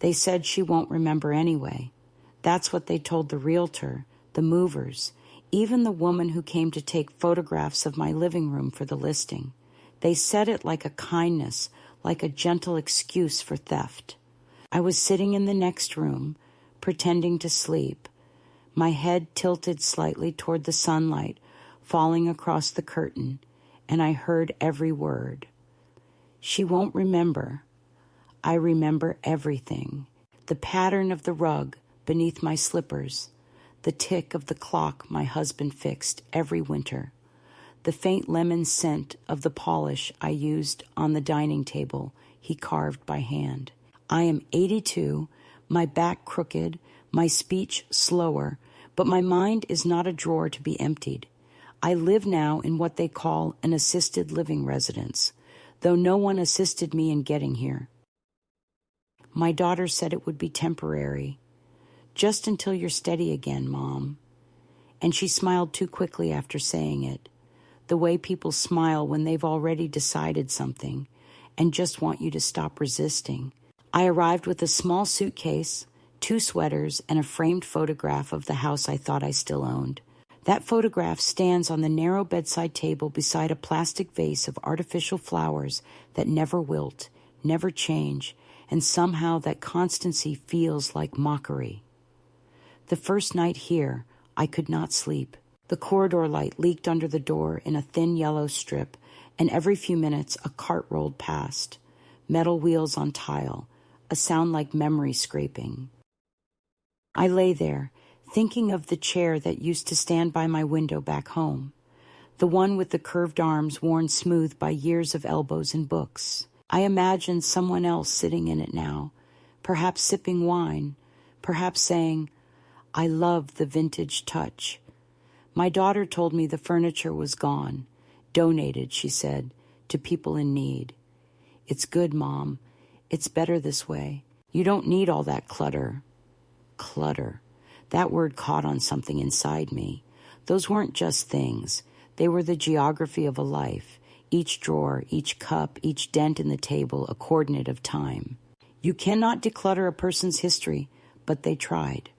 They said she won't remember anyway. That's what they told the realtor, the movers, even the woman who came to take photographs of my living room for the listing. They said it like a kindness, like a gentle excuse for theft. I was sitting in the next room, pretending to sleep, my head tilted slightly toward the sunlight falling across the curtain, and I heard every word. She won't remember. I remember everything. The pattern of the rug beneath my slippers, the tick of the clock my husband fixed every winter, the faint lemon scent of the polish I used on the dining table he carved by hand. I am 82, my back crooked, my speech slower, but my mind is not a drawer to be emptied. I live now in what they call an assisted living residence, though no one assisted me in getting here. My daughter said it would be temporary. Just until you're steady again, Mom. And she smiled too quickly after saying it, the way people smile when they've already decided something and just want you to stop resisting. I arrived with a small suitcase, 2 sweaters, and a framed photograph of the house I thought I still owned. That photograph stands on the narrow bedside table beside a plastic vase of artificial flowers that never wilt, never change, and somehow that constancy feels like mockery. The first night here, I could not sleep. The corridor light leaked under the door in a thin yellow strip, and every few minutes a cart rolled past, metal wheels on tile, a sound like memory scraping. I lay there, thinking of the chair that used to stand by my window back home, the one with the curved arms worn smooth by years of elbows and books. I imagined someone else sitting in it now, perhaps sipping wine, perhaps saying, "I love the vintage touch." My daughter told me the furniture was gone, donated, she said, to people in need. "It's good, Mom. It's better this way. You don't need all that clutter." Clutter. That word caught on something inside me. Those weren't just things. They were the geography of a life. Each drawer, each cup, each dent in the table, a coordinate of time. You cannot declutter a person's history, but they tried.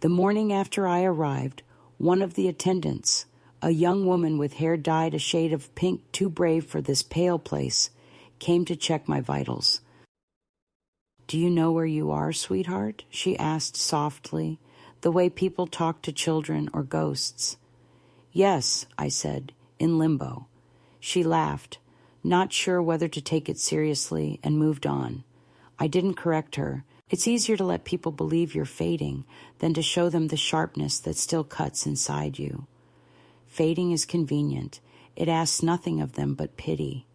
The morning after I arrived, one of the attendants, a young woman with hair dyed a shade of pink too brave for this pale place, came to check my vitals. "Do you know where you are, sweetheart?" she asked softly, the way people talk to children or ghosts. "Yes," I said, "in limbo." She laughed, not sure whether to take it seriously, and moved on. I didn't correct her. It's easier to let people believe you're fading than to show them the sharpness that still cuts inside you. Fading is convenient. It asks nothing of them but pity.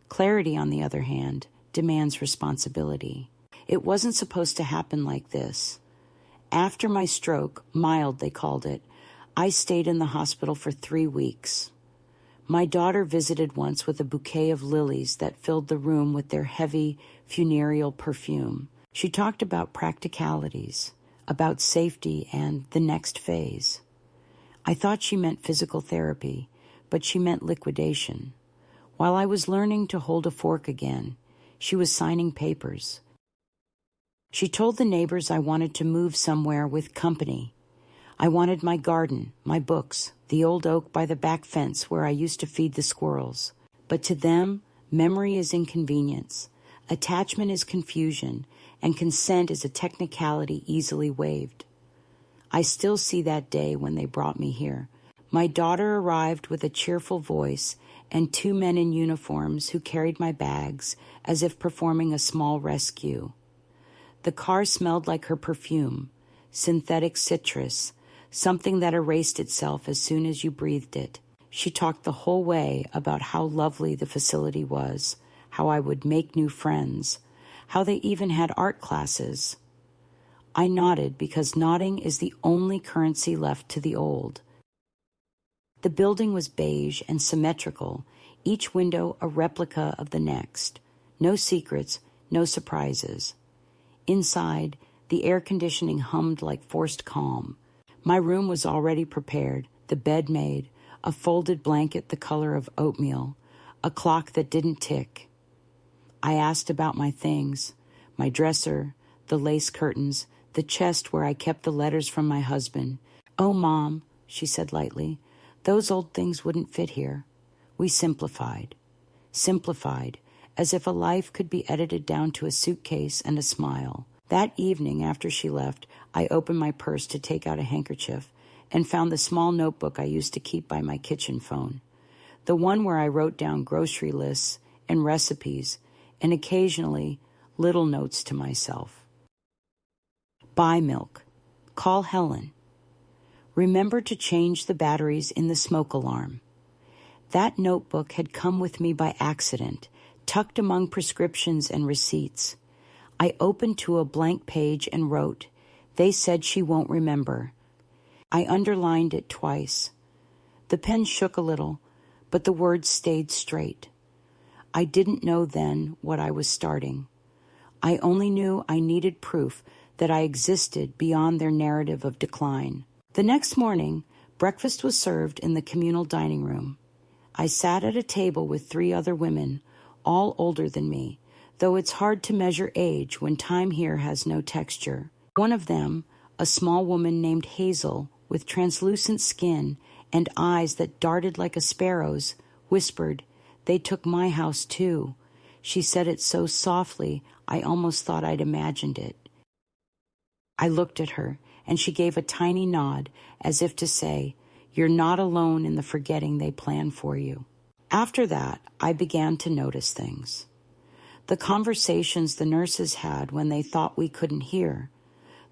Clarity, on the other hand, demands responsibility. It wasn't supposed to happen like this. After my stroke, mild they called it, I stayed in the hospital for 3 weeks. My daughter visited once with a bouquet of lilies that filled the room with their heavy, funereal perfume. She talked about practicalities, about safety and the next phase. I thought she meant physical therapy, but she meant liquidation. While I was learning to hold a fork again, she was signing papers. She told the neighbors I wanted to move somewhere with company. I wanted my garden, my books, the old oak by the back fence where I used to feed the squirrels. But to them, memory is inconvenience, attachment is confusion, and consent is a technicality easily waived. I still see that day when they brought me here. My daughter arrived with a cheerful voice and 2 men in uniforms who carried my bags as if performing a small rescue. The car smelled like her perfume, synthetic citrus, something that erased itself as soon as you breathed it. She talked the whole way about how lovely the facility was, how I would make new friends, how they even had art classes. I nodded because nodding is the only currency left to the old. The building was beige and symmetrical, each window a replica of the next. No secrets, no surprises. Inside, the air conditioning hummed like forced calm. My room was already prepared, the bed made, a folded blanket the color of oatmeal, a clock that didn't tick. I asked about my things, my dresser, the lace curtains, the chest where I kept the letters from my husband. "Oh, Mom," she said lightly, "those old things wouldn't fit here." We simplified, as if a life could be edited down to a suitcase and a smile. That evening, after she left, I opened my purse to take out a handkerchief and found the small notebook I used to keep by my kitchen phone, the one where I wrote down grocery lists and recipes and occasionally little notes to myself. Buy milk. Call Helen. Remember to change the batteries in the smoke alarm. That notebook had come with me by accident, tucked among prescriptions and receipts. I opened to a blank page and wrote, "They said she won't remember." I underlined it twice. The pen shook a little, but the words stayed straight. I didn't know then what I was starting. I only knew I needed proof that I existed beyond their narrative of decline. The next morning, breakfast was served in the communal dining room. I sat at a table with 3 other women, all older than me, though it's hard to measure age when time here has no texture. One of them, a small woman named Hazel, with translucent skin and eyes that darted like a sparrow's, whispered, "They took my house too." She said it so softly I almost thought I'd imagined it. I looked at her, and she gave a tiny nod as if to say, "You're not alone in the forgetting they plan for you." After that, I began to notice things. The conversations the nurses had when they thought we couldn't hear,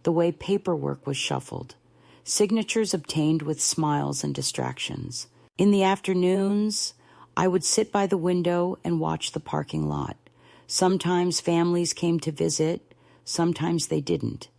the way paperwork was shuffled, signatures obtained with smiles and distractions. In the afternoons, I would sit by the window and watch the parking lot. Sometimes families came to visit, sometimes they didn't.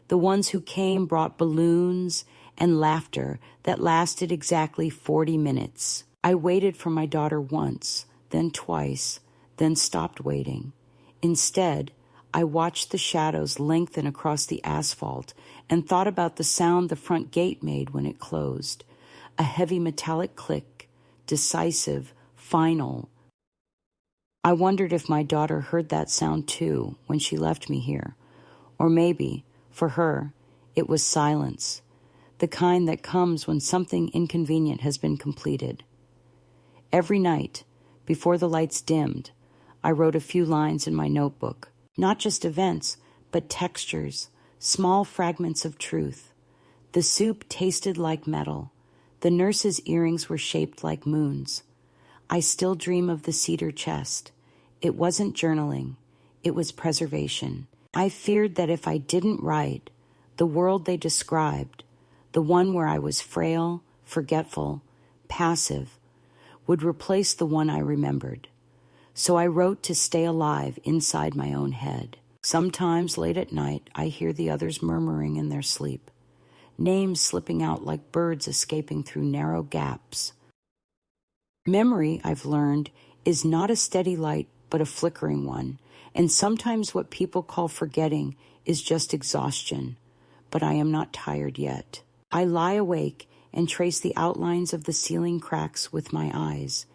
The ones who came brought balloons and laughter that lasted exactly 40 minutes. I waited for my daughter once, then twice, then stopped waiting. Instead, I watched the shadows lengthen across the asphalt and thought about the sound the front gate made when it closed. A heavy metallic click, decisive, final. I wondered if my daughter heard that sound too when she left me here. Or maybe, for her, it was silence, the kind that comes when something inconvenient has been completed. Every night, before the lights dimmed, I wrote a few lines in my notebook, not just events, but textures, small fragments of truth. The soup tasted like metal. The nurse's earrings were shaped like moons. I still dream of the cedar chest. It wasn't journaling. It was preservation. I feared that if I didn't write, the world they described, the one where I was frail, forgetful, passive, would replace the one I remembered. So I wrote to stay alive inside my own head. Sometimes late at night, I hear the others murmuring in their sleep, names slipping out like birds escaping through narrow gaps. Memory, I've learned, is not a steady light, but a flickering one, and sometimes what people call forgetting is just exhaustion. But I am not tired yet. I lie awake and trace the outlines of the ceiling cracks with my eyes,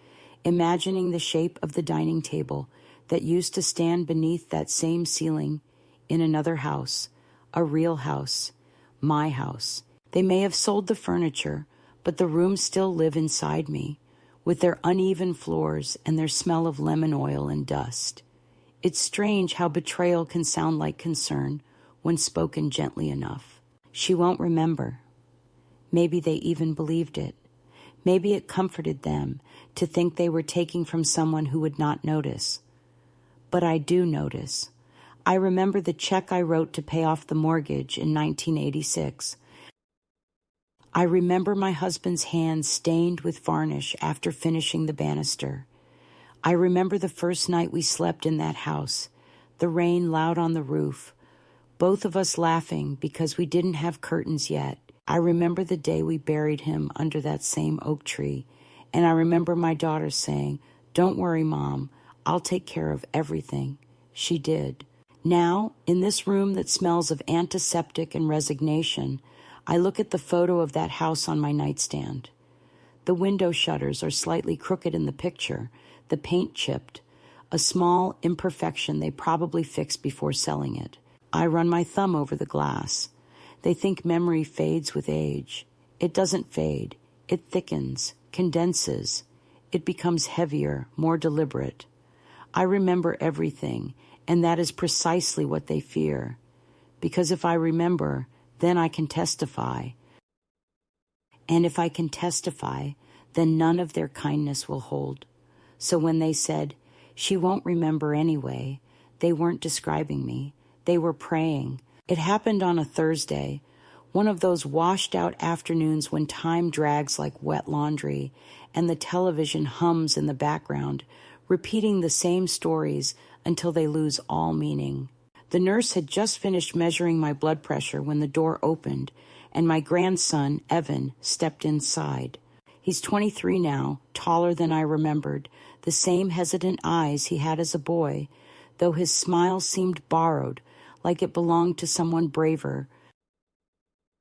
imagining the shape of the dining table that used to stand beneath that same ceiling in another house, a real house, my house. They may have sold the furniture, but the rooms still live inside me, with their uneven floors and their smell of lemon oil and dust. It's strange how betrayal can sound like concern when spoken gently enough. She won't remember. Maybe they even believed it. Maybe it comforted them to think they were taking from someone who would not notice. But I do notice. I remember the check I wrote to pay off the mortgage in 1986. I remember my husband's hand stained with varnish after finishing the banister. I remember the first night we slept in that house, the rain loud on the roof, both of us laughing because we didn't have curtains yet. I remember the day we buried him under that same oak tree, and I remember my daughter saying, "Don't worry, Mom, I'll take care of everything." She did. Now, in this room that smells of antiseptic and resignation, I look at the photo of that house on my nightstand. The window shutters are slightly crooked in the picture, the paint chipped, a small imperfection they probably fixed before selling it. I run my thumb over the glass. They think memory fades with age. It doesn't fade. It thickens, condenses. It becomes heavier, more deliberate. I remember everything, and that is precisely what they fear. Because if I remember, then I can testify. And if I can testify, then none of their kindness will hold. So when they said, "She won't remember anyway," they weren't describing me. They were praying. It happened on a Thursday, one of those washed-out afternoons when time drags like wet laundry and the television hums in the background, repeating the same stories until they lose all meaning. The nurse had just finished measuring my blood pressure when the door opened, and my grandson, Evan, stepped inside. He's 23 now, taller than I remembered, the same hesitant eyes he had as a boy, though his smile seemed borrowed, like it belonged to someone braver.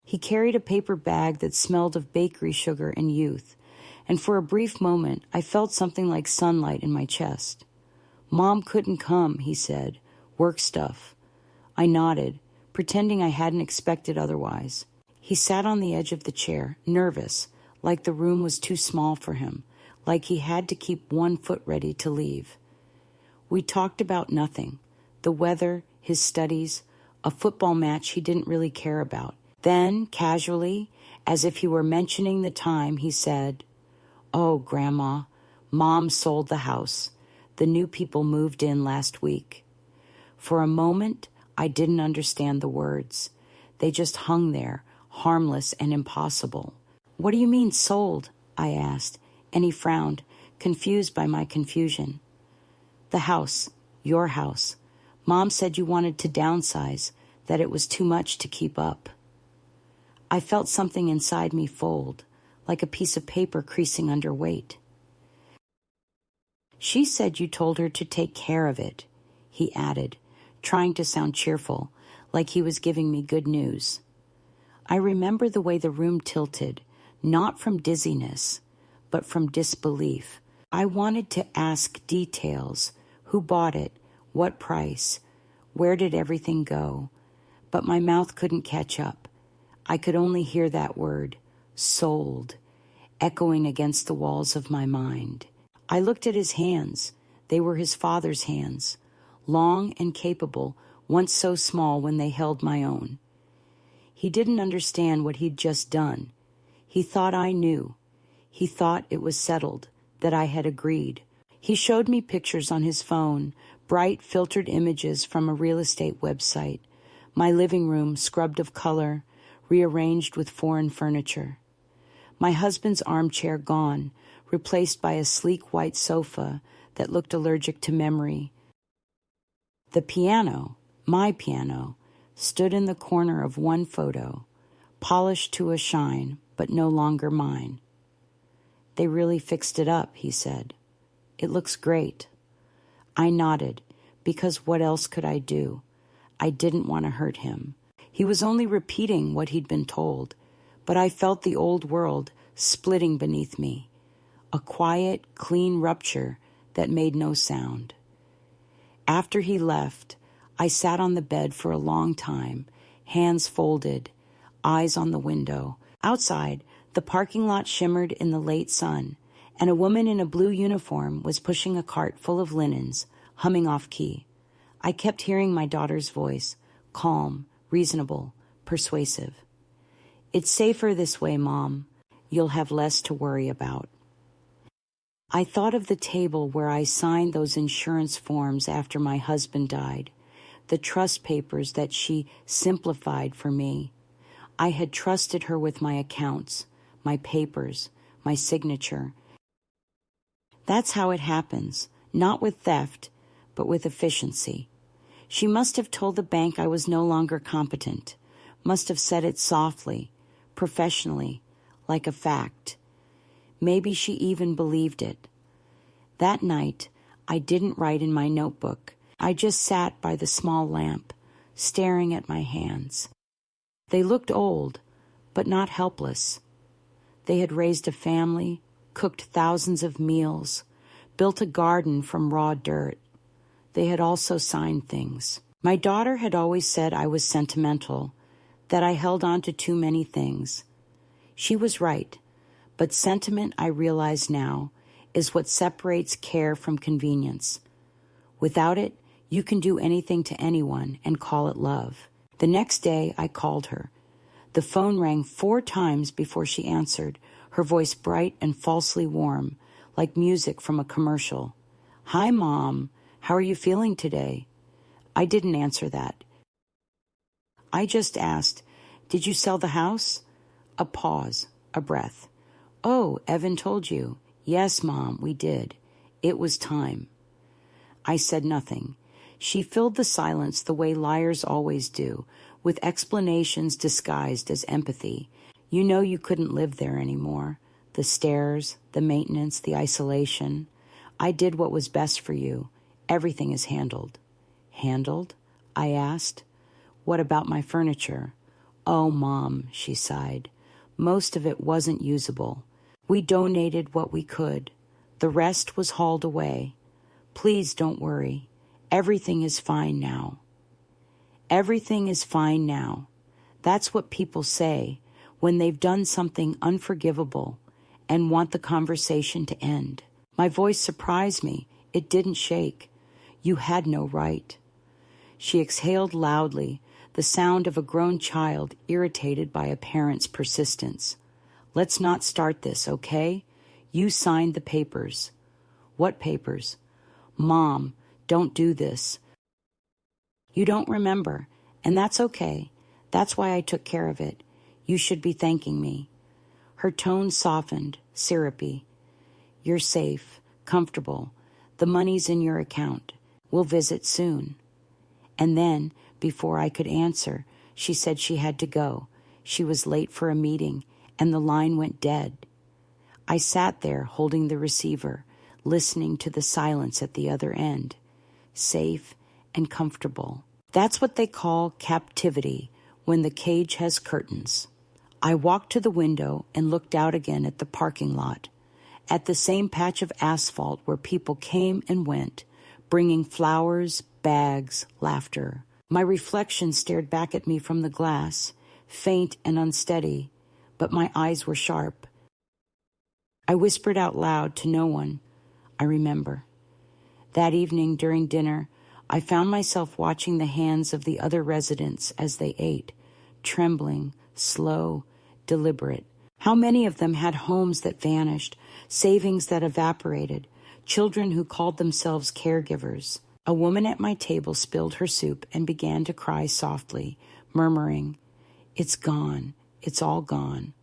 He carried a paper bag that smelled of bakery sugar and youth, and for a brief moment I felt something like sunlight in my chest. "Mom couldn't come," he said. "Work stuff." I nodded, pretending I hadn't expected otherwise. He sat on the edge of the chair, nervous, like the room was too small for him, like he had to keep one foot ready to leave. We talked about nothing, the weather, his studies, a football match he didn't really care about. Then, casually, as if he were mentioning the time, he said, "Oh, Grandma, Mom sold the house. The new people moved in last week." For a moment, I didn't understand the words. They just hung there, harmless and impossible. "What do you mean, sold?" I asked, and he frowned, confused by my confusion. "The house, your house. Mom said you wanted to downsize, that it was too much to keep up." I felt something inside me fold, like a piece of paper creasing under weight. "She said you told her to take care of it," he added, trying to sound cheerful, like he was giving me good news. I remember the way the room tilted, not from dizziness, but from disbelief. I wanted to ask details: who bought it, what price, where did everything go, but my mouth couldn't catch up. I could only hear that word, sold, echoing against the walls of my mind. I looked at his hands. They were his father's hands, long and capable, once so small when they held my own. He didn't understand what he'd just done. He thought I knew. He thought it was settled, that I had agreed. He showed me pictures on his phone, bright filtered images from a real estate website, my living room scrubbed of color, rearranged with foreign furniture. My husband's armchair gone, replaced by a sleek white sofa that looked allergic to memory. The piano, my piano, stood in the corner of one photo, polished to a shine, but no longer mine. "They really fixed it up," he said. "It looks great." I nodded, because what else could I do? I didn't want to hurt him. He was only repeating what he'd been told, but I felt the old world splitting beneath me, a quiet, clean rupture that made no sound. After he left, I sat on the bed for a long time, hands folded, eyes on the window. Outside, the parking lot shimmered in the late sun, and a woman in a blue uniform was pushing a cart full of linens, humming off-key. I kept hearing my daughter's voice, calm, reasonable, persuasive. "It's safer this way, Mom. You'll have less to worry about." I thought of the table where I signed those insurance forms after my husband died, the trust papers that she simplified for me. I had trusted her with my accounts, my papers, my signature. That's how it happens, not with theft, but with efficiency. She must have told the bank I was no longer competent, must have said it softly, professionally, like a fact. Maybe she even believed it. That night, I didn't write in my notebook. I just sat by the small lamp, staring at my hands. They looked old, but not helpless. They had raised a family, cooked thousands of meals, built a garden from raw dirt. They had also signed things. My daughter had always said I was sentimental, that I held on to too many things. She was right, but sentiment, I realize now, is what separates care from convenience. Without it, you can do anything to anyone and call it love. The next day, I called her. The phone rang 4 times before she answered, her voice bright and falsely warm, like music from a commercial. "Hi, Mom. How are you feeling today?" I didn't answer that. I just asked, "Did you sell the house?" A pause, a breath. "Oh, Evan told you." "Yes, Mom, we did. It was time." I said nothing. She filled the silence the way liars always do, with explanations disguised as empathy. You know you couldn't live there anymore. The stairs, the maintenance, the isolation. I did what was best for you. Everything is handled. Handled? I asked. What about my furniture? Oh, Mom, she sighed. Most of it wasn't usable. We donated what we could. The rest was hauled away. Please don't worry. Everything is fine now. Everything is fine now. That's what people say when they've done something unforgivable and want the conversation to end. My voice surprised me. It didn't shake. You had no right. She exhaled loudly, the sound of a grown child irritated by a parent's persistence. Let's not start this, okay? You signed the papers. What papers? Mom, don't do this. You don't remember, and that's okay. That's why I took care of it. You should be thanking me. Her tone softened, syrupy. You're safe, comfortable. The money's in your account. We'll visit soon. And then, before I could answer, she said she had to go. She was late for a meeting, and the line went dead. I sat there holding the receiver, listening to the silence at the other end. Safe and comfortable. That's what they call captivity when the cage has curtains. I walked to the window and looked out again at the parking lot, at the same patch of asphalt where people came and went, bringing flowers, bags, laughter. My reflection stared back at me from the glass, faint and unsteady, but my eyes were sharp. I whispered out loud to no one. I remember. That evening during dinner, I found myself watching the hands of the other residents as they ate, trembling, slow, deliberate. How many of them had homes that vanished, savings that evaporated, children who called themselves caregivers. A woman at my table spilled her soup and began to cry softly, murmuring, "It's gone, it's all gone,"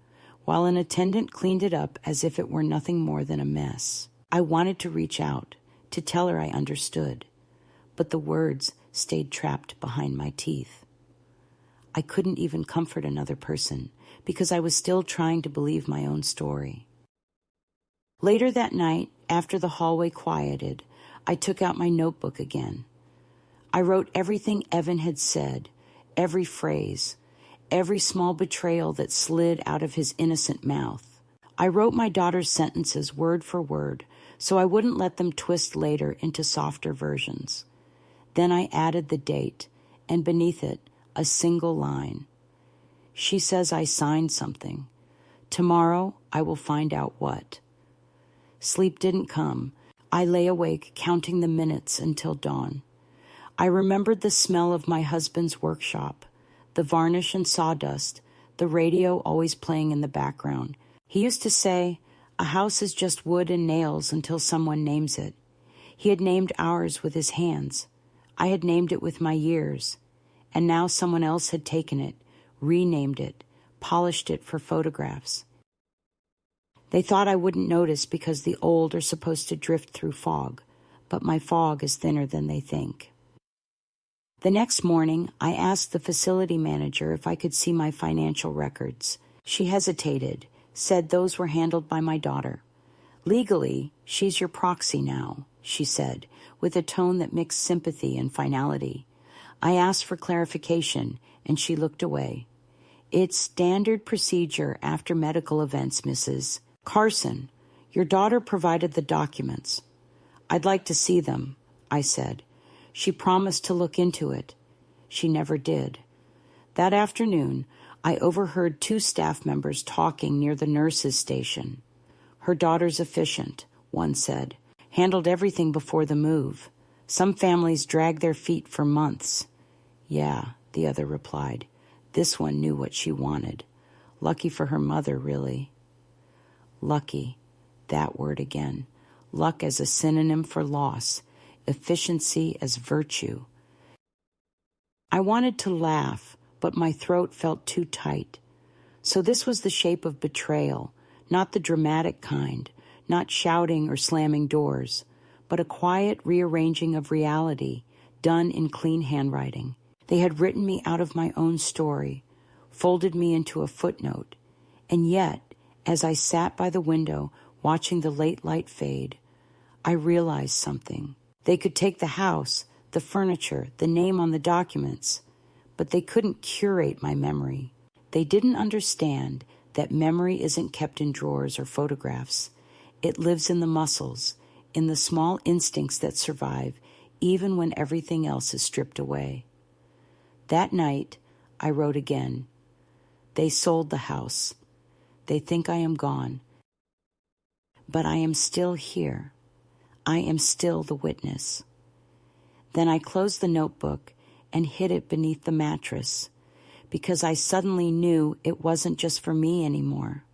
while an attendant cleaned it up as if it were nothing more than a mess. I wanted to reach out, to tell her I understood, but the words stayed trapped behind my teeth. I couldn't even comfort another person because I was still trying to believe my own story. Later that night, after the hallway quieted, I took out my notebook again. I wrote everything Evan had said, every phrase, every small betrayal that slid out of his innocent mouth. I wrote my daughter's sentences word for word, so I wouldn't let them twist later into softer versions. Then I added the date, and beneath it, a single line. She says I signed something. Tomorrow I will find out what. Sleep didn't come. I lay awake counting the minutes until dawn. I remembered the smell of my husband's workshop, the varnish and sawdust, the radio always playing in the background. He used to say, "A house is just wood and nails until someone names it." He had named ours with his hands. I had named it with my years. And now someone else had taken it, renamed it, polished it for photographs. They thought I wouldn't notice because the old are supposed to drift through fog, but my fog is thinner than they think. The next morning, I asked the facility manager if I could see my financial records. She hesitated, said those were handled by my daughter. "Legally, she's your proxy now," she said, with a tone that mixed sympathy and finality. I asked for clarification, and she looked away. "It's standard procedure after medical events, Mrs. Carson, your daughter provided the documents." "I'd like to see them," I said. She promised to look into it. She never did. That afternoon, I overheard 2 staff members talking near the nurses' station. Her daughter's efficient, one said, handled everything before the move. Some families drag their feet for months. Yeah, the other replied. This one knew what she wanted. Lucky for her mother, really. Lucky, that word again. Luck as a synonym for loss, efficiency as virtue. I wanted to laugh, but my throat felt too tight. So this was the shape of betrayal, not the dramatic kind, not shouting or slamming doors, but a quiet rearranging of reality, done in clean handwriting. They had written me out of my own story, folded me into a footnote, and yet, as I sat by the window watching the late light fade, I realized something. They could take the house, the furniture, the name on the documents, but they couldn't curate my memory. They didn't understand that memory isn't kept in drawers or photographs. It lives in the muscles, in the small instincts that survive even when everything else is stripped away. That night, I wrote again. They sold the house. They think I am gone. But I am still here. I am still the witness. Then I closed the notebook and hid it beneath the mattress, because I suddenly knew it wasn't just for me anymore.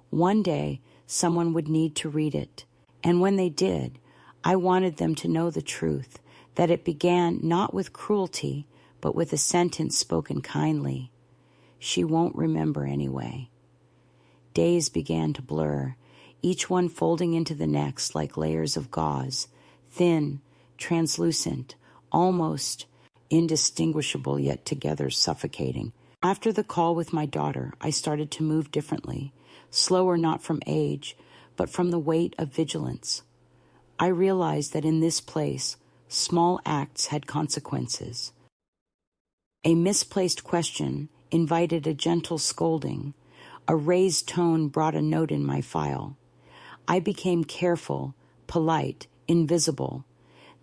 One day, someone would need to read it, and when they did, I wanted them to know the truth, that it began not with cruelty, but with a sentence spoken kindly. She won't remember anyway. Days began to blur, each one folding into the next like layers of gauze, thin, translucent, almost indistinguishable yet together suffocating. After the call with my daughter, I started to move differently, slower not from age, but from the weight of vigilance. I realized that in this place, small acts had consequences. A misplaced question invited a gentle scolding. A raised tone brought a note in my file. I became careful, polite, invisible.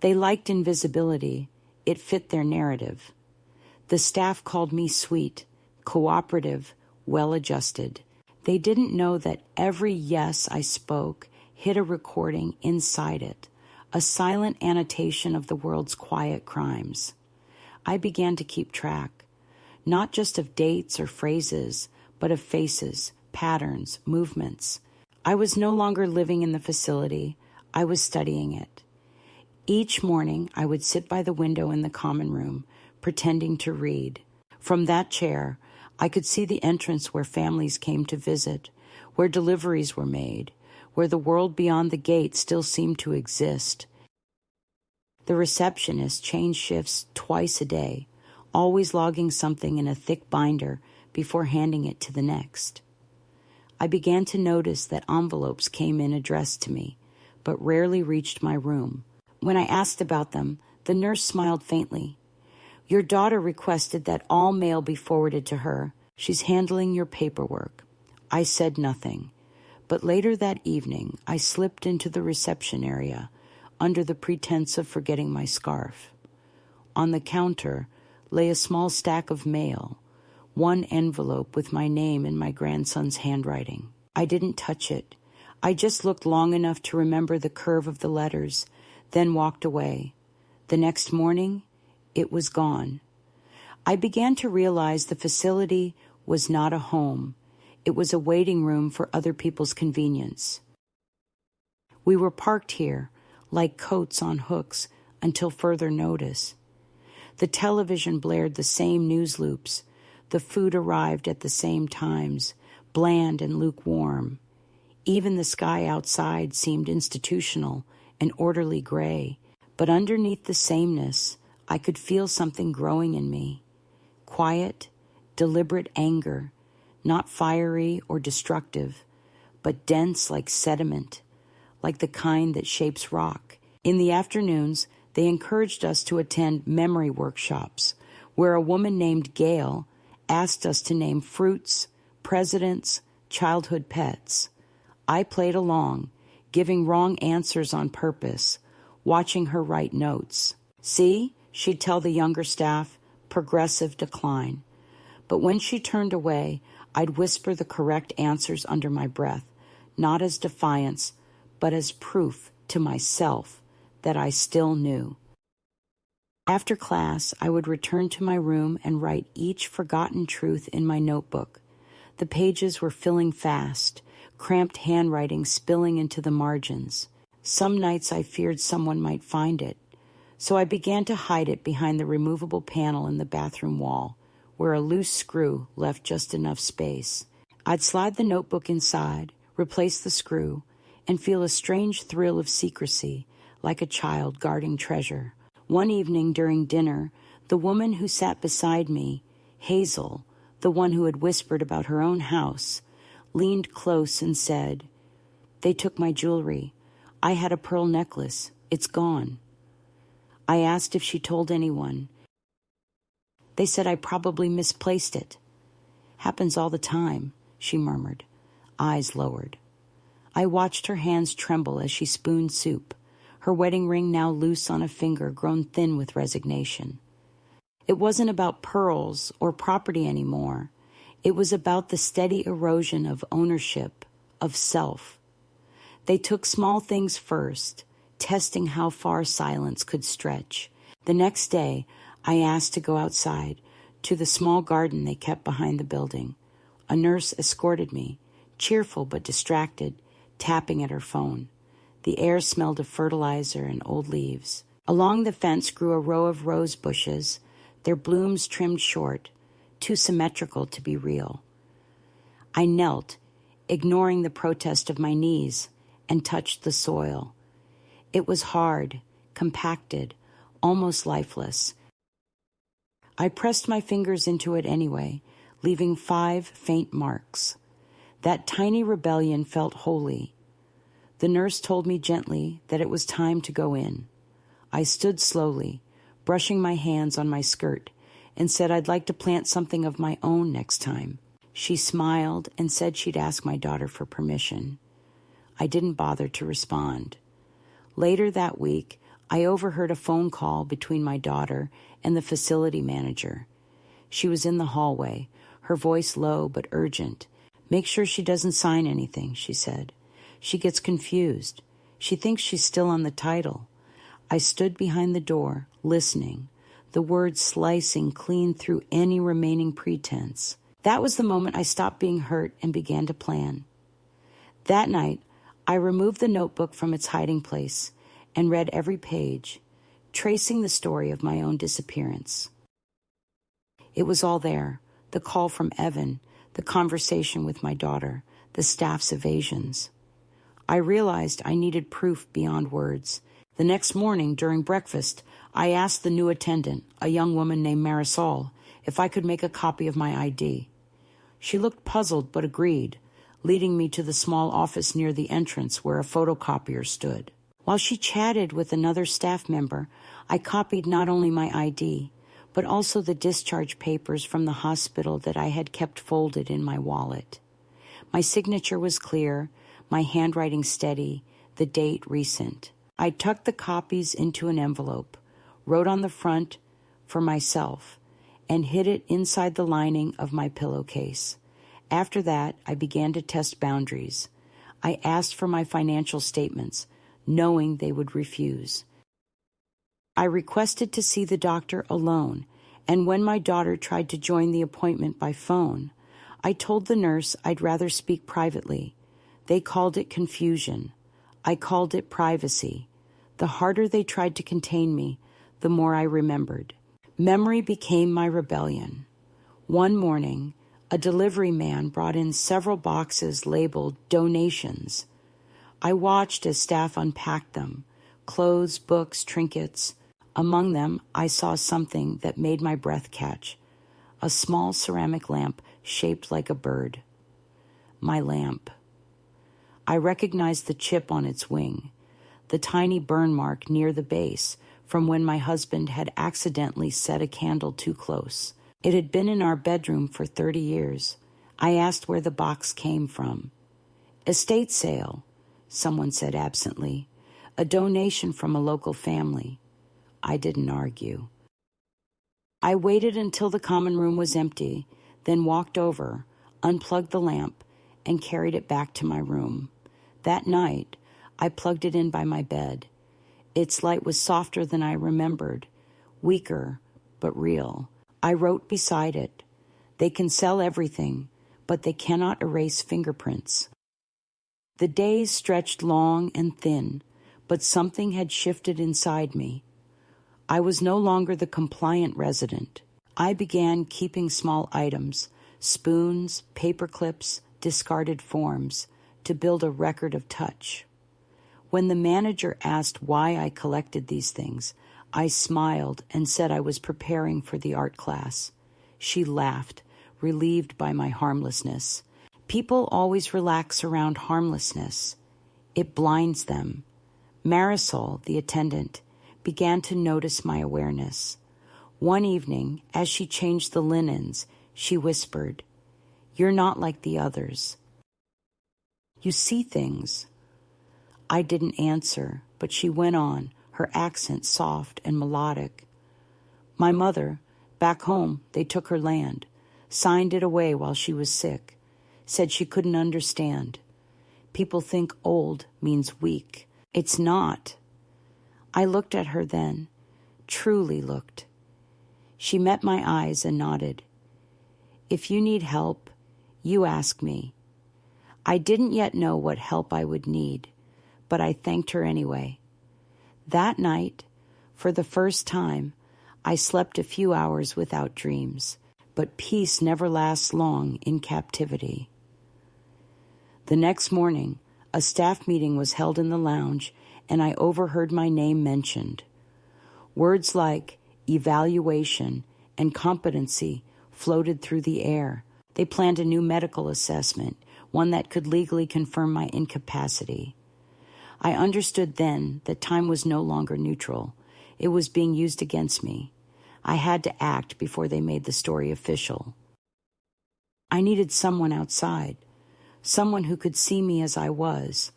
They liked invisibility. It fit their narrative. The staff called me sweet, cooperative, well-adjusted. They didn't know that every yes I spoke hid a recording inside it, a silent annotation of the world's quiet crimes. I began to keep track, not just of dates or phrases, but of faces, patterns, movements. I was no longer living in the facility. I was studying it. Each morning, I would sit by the window in the common room, pretending to read. From that chair, I could see the entrance where families came to visit, where deliveries were made, where the world beyond the gate still seemed to exist. The receptionist changed shifts twice a day, always logging something in a thick binder before handing it to the next. I began to notice that envelopes came in addressed to me, but rarely reached my room. When I asked about them, the nurse smiled faintly. Your daughter requested that all mail be forwarded to her. She's handling your paperwork. I said nothing, but later that evening I slipped into the reception area under the pretense of forgetting my scarf. On the counter lay a small stack of mail, one envelope with my name in my grandson's handwriting. I didn't touch it. I just looked long enough to remember the curve of the letters, then walked away. The next morning, it was gone. I began to realize the facility was not a home. It was a waiting room for other people's convenience. We were parked here, like coats on hooks, until further notice. The television blared the same news loops. The food arrived at the same times, bland and lukewarm. Even the sky outside seemed institutional, an orderly gray, but underneath the sameness, I could feel something growing in me. Quiet, deliberate anger, not fiery or destructive, but dense like sediment, like the kind that shapes rock. In the afternoons, they encouraged us to attend memory workshops, where a woman named Gail asked us to name fruits, presidents, childhood pets. I played along, giving wrong answers on purpose, watching her write notes. See, she'd tell the younger staff, progressive decline. But when she turned away, I'd whisper the correct answers under my breath, not as defiance, but as proof to myself that I still knew. After class, I would return to my room and write each forgotten truth in my notebook. The pages were filling fast, cramped handwriting spilling into the margins. Some nights I feared someone might find it, so I began to hide it behind the removable panel in the bathroom wall, where a loose screw left just enough space. I'd slide the notebook inside, replace the screw, and feel a strange thrill of secrecy, like a child guarding treasure. One evening during dinner, the woman who sat beside me, Hazel, the one who had whispered about her own house, leaned close and said, "They took my jewelry. I had a pearl necklace. It's gone." I asked if she told anyone. They said I probably misplaced it. "Happens all the time," she murmured, eyes lowered. I watched her hands tremble as she spooned soup, her wedding ring now loose on a finger grown thin with resignation. It wasn't about pearls or property anymore. It was about the steady erosion of ownership, of self. They took small things first, testing how far silence could stretch. The next day, I asked to go outside, to the small garden they kept behind the building. A nurse escorted me, cheerful but distracted, tapping at her phone. The air smelled of fertilizer and old leaves. Along the fence grew a row of rose bushes, their blooms trimmed short, too symmetrical to be real. I knelt, ignoring the protest of my knees, and touched the soil. It was hard, compacted, almost lifeless. I pressed my fingers into it anyway, leaving 5 faint marks. That tiny rebellion felt holy. The nurse told me gently that it was time to go in. I stood slowly, brushing my hands on my skirt, and said I'd like to plant something of my own next time. She smiled and said she'd ask my daughter for permission. I didn't bother to respond. Later that week, I overheard a phone call between my daughter and the facility manager. She was in the hallway, her voice low but urgent. "Make sure she doesn't sign anything," she said. "She gets confused. She thinks she's still on the title." I stood behind the door, listening, the words slicing clean through any remaining pretense. That was the moment I stopped being hurt and began to plan. That night, I removed the notebook from its hiding place and read every page, tracing the story of my own disappearance. It was all there, the call from Evan, the conversation with my daughter, the staff's evasions. I realized I needed proof beyond words. The next morning, during breakfast, I asked the new attendant, a young woman named Marisol, if I could make a copy of my ID. She looked puzzled but agreed, leading me to the small office near the entrance where a photocopier stood. While she chatted with another staff member, I copied not only my ID, but also the discharge papers from the hospital that I had kept folded in my wallet. My signature was clear, my handwriting steady, the date recent. I tucked the copies into an envelope, wrote on the front, "For myself," and hid it inside the lining of my pillowcase. After that, I began to test boundaries. I asked for my financial statements, knowing they would refuse. I requested to see the doctor alone, and when my daughter tried to join the appointment by phone, I told the nurse I'd rather speak privately. They called it confusion. I called it privacy. The harder they tried to contain me, the more I remembered. Memory became my rebellion. One morning, a delivery man brought in several boxes labeled donations. I watched as staff unpacked them, clothes, books, trinkets. Among them, I saw something that made my breath catch, a small ceramic lamp shaped like a bird. My lamp. I recognized the chip on its wing, the tiny burn mark near the base from when my husband had accidentally set a candle too close. It had been in our bedroom for 30 years. I asked where the box came from. "Estate sale," someone said absently. "A donation from a local family." I didn't argue. I waited until the common room was empty, then walked over, unplugged the lamp, and carried it back to my room. That night, I plugged it in by my bed. Its light was softer than I remembered, weaker, but real. I wrote beside it, "They can sell everything, but they cannot erase fingerprints." The days stretched long and thin, but something had shifted inside me. I was no longer the compliant resident. I began keeping small items, spoons, paper clips, discarded forms, to build a record of touch. When the manager asked why I collected these things, I smiled and said I was preparing for the art class. She laughed, relieved by my harmlessness. People always relax around harmlessness. It blinds them. Marisol, the attendant, began to notice my awareness. One evening, as she changed the linens, she whispered, "You're not like the others. You see things." I didn't answer, but she went on, her accent soft and melodic. "My mother, back home, they took her land, signed it away while she was sick, said she couldn't understand. People think old means weak. It's not." I looked at her then, truly looked. She met my eyes and nodded. "If you need help, you ask me." I didn't yet know what help I would need, but I thanked her anyway. That night, for the first time, I slept a few hours without dreams, but peace never lasts long in captivity. The next morning, a staff meeting was held in the lounge, and I overheard my name mentioned. Words like evaluation and competency floated through the air. They planned a new medical assessment, one that could legally confirm my incapacity. I understood then that time was no longer neutral. It was being used against me. I had to act before they made the story official. I needed someone outside, someone who could see me as I was,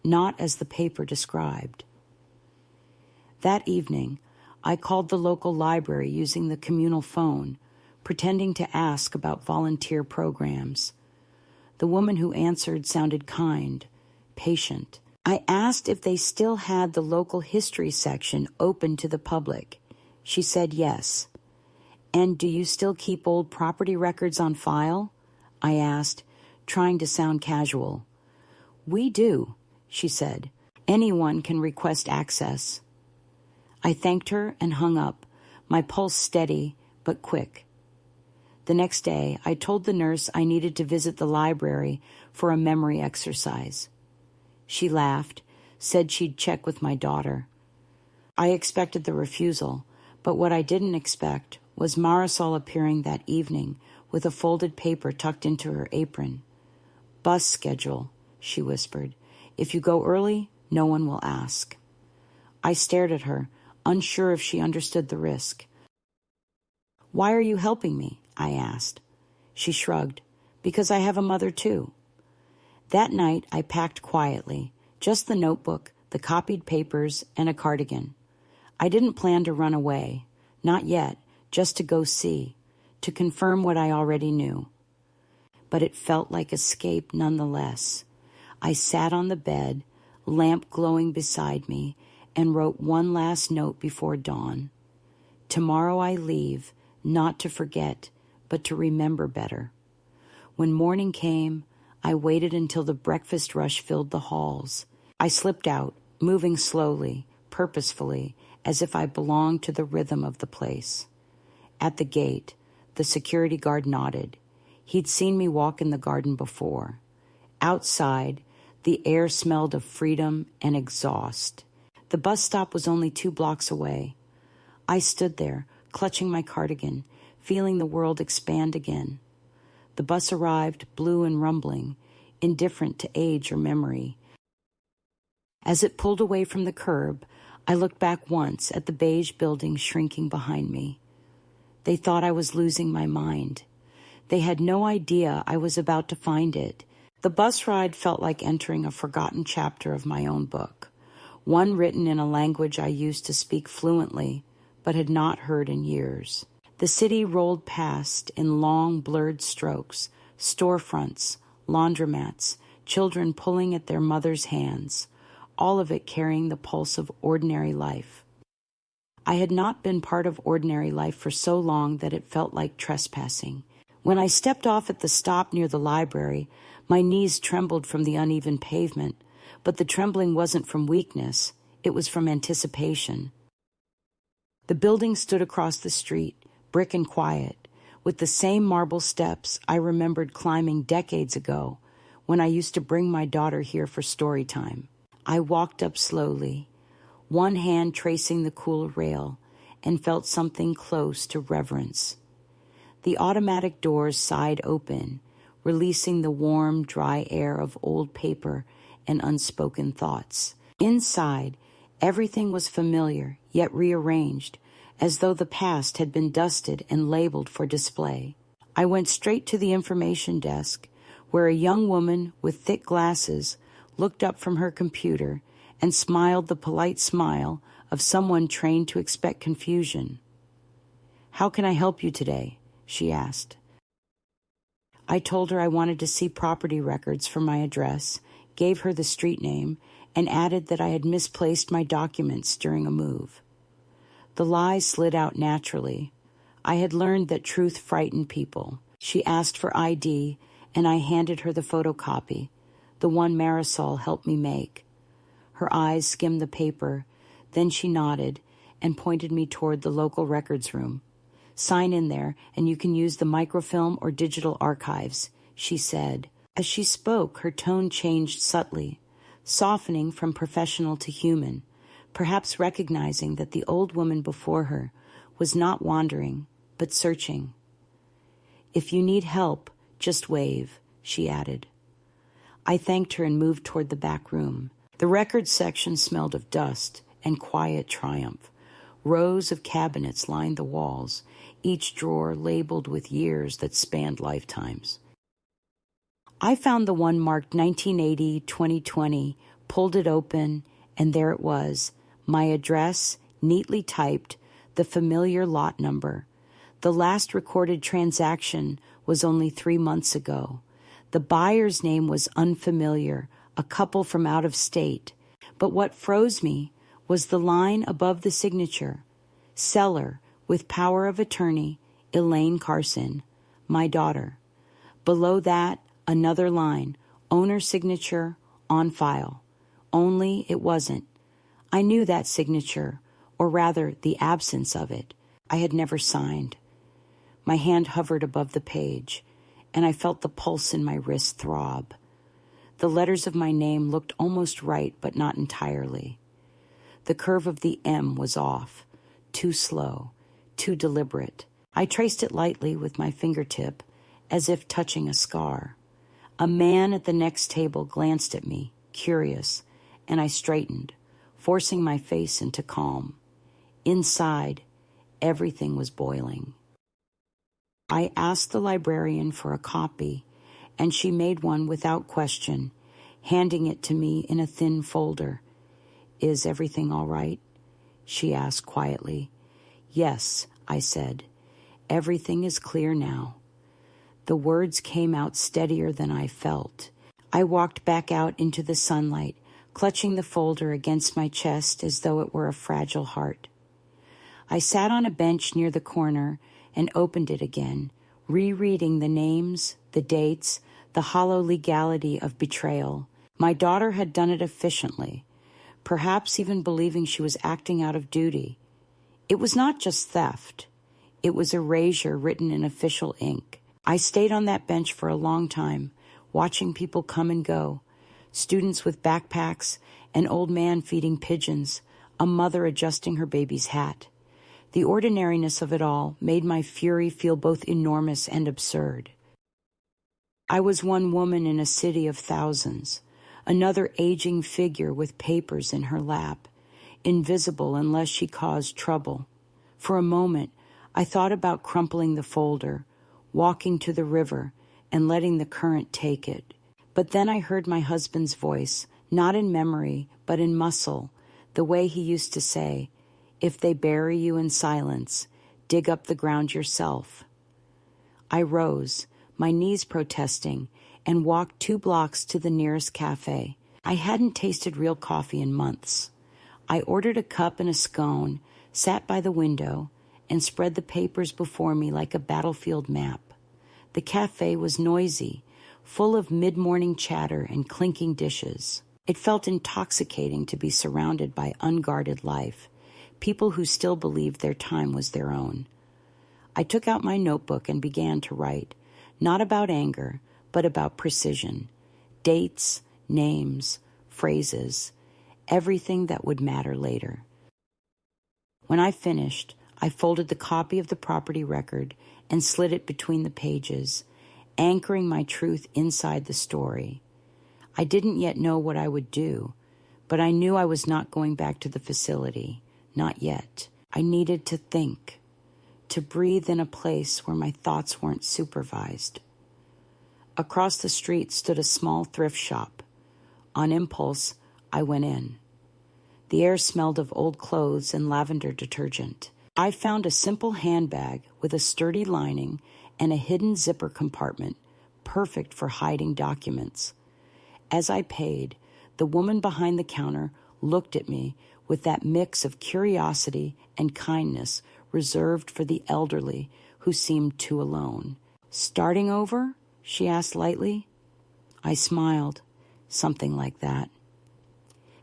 not as the paper described. That evening, I called the local library using the communal phone, pretending to ask about volunteer programs. The woman who answered sounded kind, patient. I asked if they still had the local history section open to the public. She said yes. "And do you still keep old property records on file?" I asked, trying to sound casual. "We do," she said. "Anyone can request access." I thanked her and hung up, my pulse steady but quick. The next day, I told the nurse I needed to visit the library for a memory exercise. She laughed, said she'd check with my daughter. I expected the refusal, but what I didn't expect was Marisol appearing that evening with a folded paper tucked into her apron. "Bus schedule," she whispered. "If you go early, no one will ask." I stared at her, unsure if she understood the risk. "Why are you helping me?" I asked. She shrugged. "Because I have a mother too." That night I packed quietly, just the notebook, the copied papers, and a cardigan. I didn't plan to run away, not yet, just to go see, to confirm what I already knew. But it felt like escape nonetheless. I sat on the bed, lamp glowing beside me, and wrote one last note before dawn. Tomorrow I leave, not to forget, but to remember better. When morning came, I waited until the breakfast rush filled the halls. I slipped out, moving slowly, purposefully, as if I belonged to the rhythm of the place. At the gate, the security guard nodded. He'd seen me walk in the garden before. Outside, the air smelled of freedom and exhaust. The bus stop was only 2 blocks away. I stood there, clutching my cardigan, feeling the world expand again. The bus arrived, blue and rumbling, indifferent to age or memory. As it pulled away from the curb, I looked back once at the beige building shrinking behind me. They thought I was losing my mind. They had no idea I was about to find it. The bus ride felt like entering a forgotten chapter of my own book, one written in a language I used to speak fluently, but had not heard in years. The city rolled past in long, blurred strokes, storefronts, laundromats, children pulling at their mothers' hands, all of it carrying the pulse of ordinary life. I had not been part of ordinary life for so long that it felt like trespassing. When I stepped off at the stop near the library, my knees trembled from the uneven pavement, but the trembling wasn't from weakness, it was from anticipation. The building stood across the street, brick and quiet, with the same marble steps I remembered climbing decades ago when I used to bring my daughter here for story time. I walked up slowly, one hand tracing the cool rail, and felt something close to reverence. The automatic doors sighed open, releasing the warm, dry air of old paper and unspoken thoughts. Inside, everything was familiar, yet rearranged, as though the past had been dusted and labeled for display. I went straight to the information desk, where a young woman with thick glasses looked up from her computer and smiled the polite smile of someone trained to expect confusion. "How can I help you today?" she asked. I told her I wanted to see property records for my address, gave her the street name, and added that I had misplaced my documents during a move. The lies slid out naturally. I had learned that truth frightened people. She asked for ID, and I handed her the photocopy, the one Marisol helped me make. Her eyes skimmed the paper, then she nodded and pointed me toward the local records room. "Sign in there, and you can use the microfilm or digital archives," she said. As she spoke, her tone changed subtly, softening from professional to human, perhaps recognizing that the old woman before her was not wandering, but searching. "If you need help, just wave," she added. I thanked her and moved toward the back room. The records section smelled of dust and quiet triumph. Rows of cabinets lined the walls, each drawer labeled with years that spanned lifetimes. I found the one marked 1980-2020, pulled it open, and there it was, my address, neatly typed, the familiar lot number. The last recorded transaction was only 3 months ago. The buyer's name was unfamiliar, a couple from out of state. But what froze me was the line above the signature, "Seller, with power of attorney, Elaine Carson, my daughter." Below that, another line, "Owner signature, on file." Only it wasn't. I knew that signature, or rather the absence of it. I had never signed. My hand hovered above the page, and I felt the pulse in my wrist throb. The letters of my name looked almost right, but not entirely. The curve of the M was off, too slow, too deliberate. I traced it lightly with my fingertip, as if touching a scar. A man at the next table glanced at me, curious, and I straightened, forcing my face into calm. Inside, everything was boiling. I asked the librarian for a copy, and she made one without question, handing it to me in a thin folder. "Is everything all right?" she asked quietly. "Yes," I said. "Everything is clear now." The words came out steadier than I felt. I walked back out into the sunlight, clutching the folder against my chest as though it were a fragile heart. I sat on a bench near the corner and opened it again, rereading the names, the dates, the hollow legality of betrayal. My daughter had done it efficiently, perhaps even believing she was acting out of duty. It was not just theft. It was erasure written in official ink. I stayed on that bench for a long time, watching people come and go, students with backpacks, an old man feeding pigeons, a mother adjusting her baby's hat. The ordinariness of it all made my fury feel both enormous and absurd. I was one woman in a city of thousands, another aging figure with papers in her lap, invisible unless she caused trouble. For a moment, I thought about crumpling the folder, walking to the river, and letting the current take it. But then I heard my husband's voice, not in memory, but in muscle, the way he used to say, "If they bury you in silence, dig up the ground yourself. I rose, my knees protesting, and walked 2 blocks to the nearest cafe. I hadn't tasted real coffee in months. I ordered a cup and a scone, sat by the window, and spread the papers before me like a battlefield map. The cafe was noisy, full of mid-morning chatter and clinking dishes. It felt intoxicating to be surrounded by unguarded life, people who still believed their time was their own. I took out my notebook and began to write, not about anger, but about precision. Dates, names, phrases, everything that would matter later. When I finished, I folded the copy of the property record and slid it between the pages, anchoring my truth inside the story. I didn't yet know what I would do, but I knew I was not going back to the facility. Not yet. I needed to think, to breathe in a place where my thoughts weren't supervised. Across the street stood a small thrift shop. On impulse, I went in. The air smelled of old clothes and lavender detergent. I found a simple handbag with a sturdy lining and a hidden zipper compartment, perfect for hiding documents. As I paid, the woman behind the counter looked at me with that mix of curiosity and kindness reserved for the elderly who seemed too alone. "Starting over?" she asked lightly. I smiled, something like that.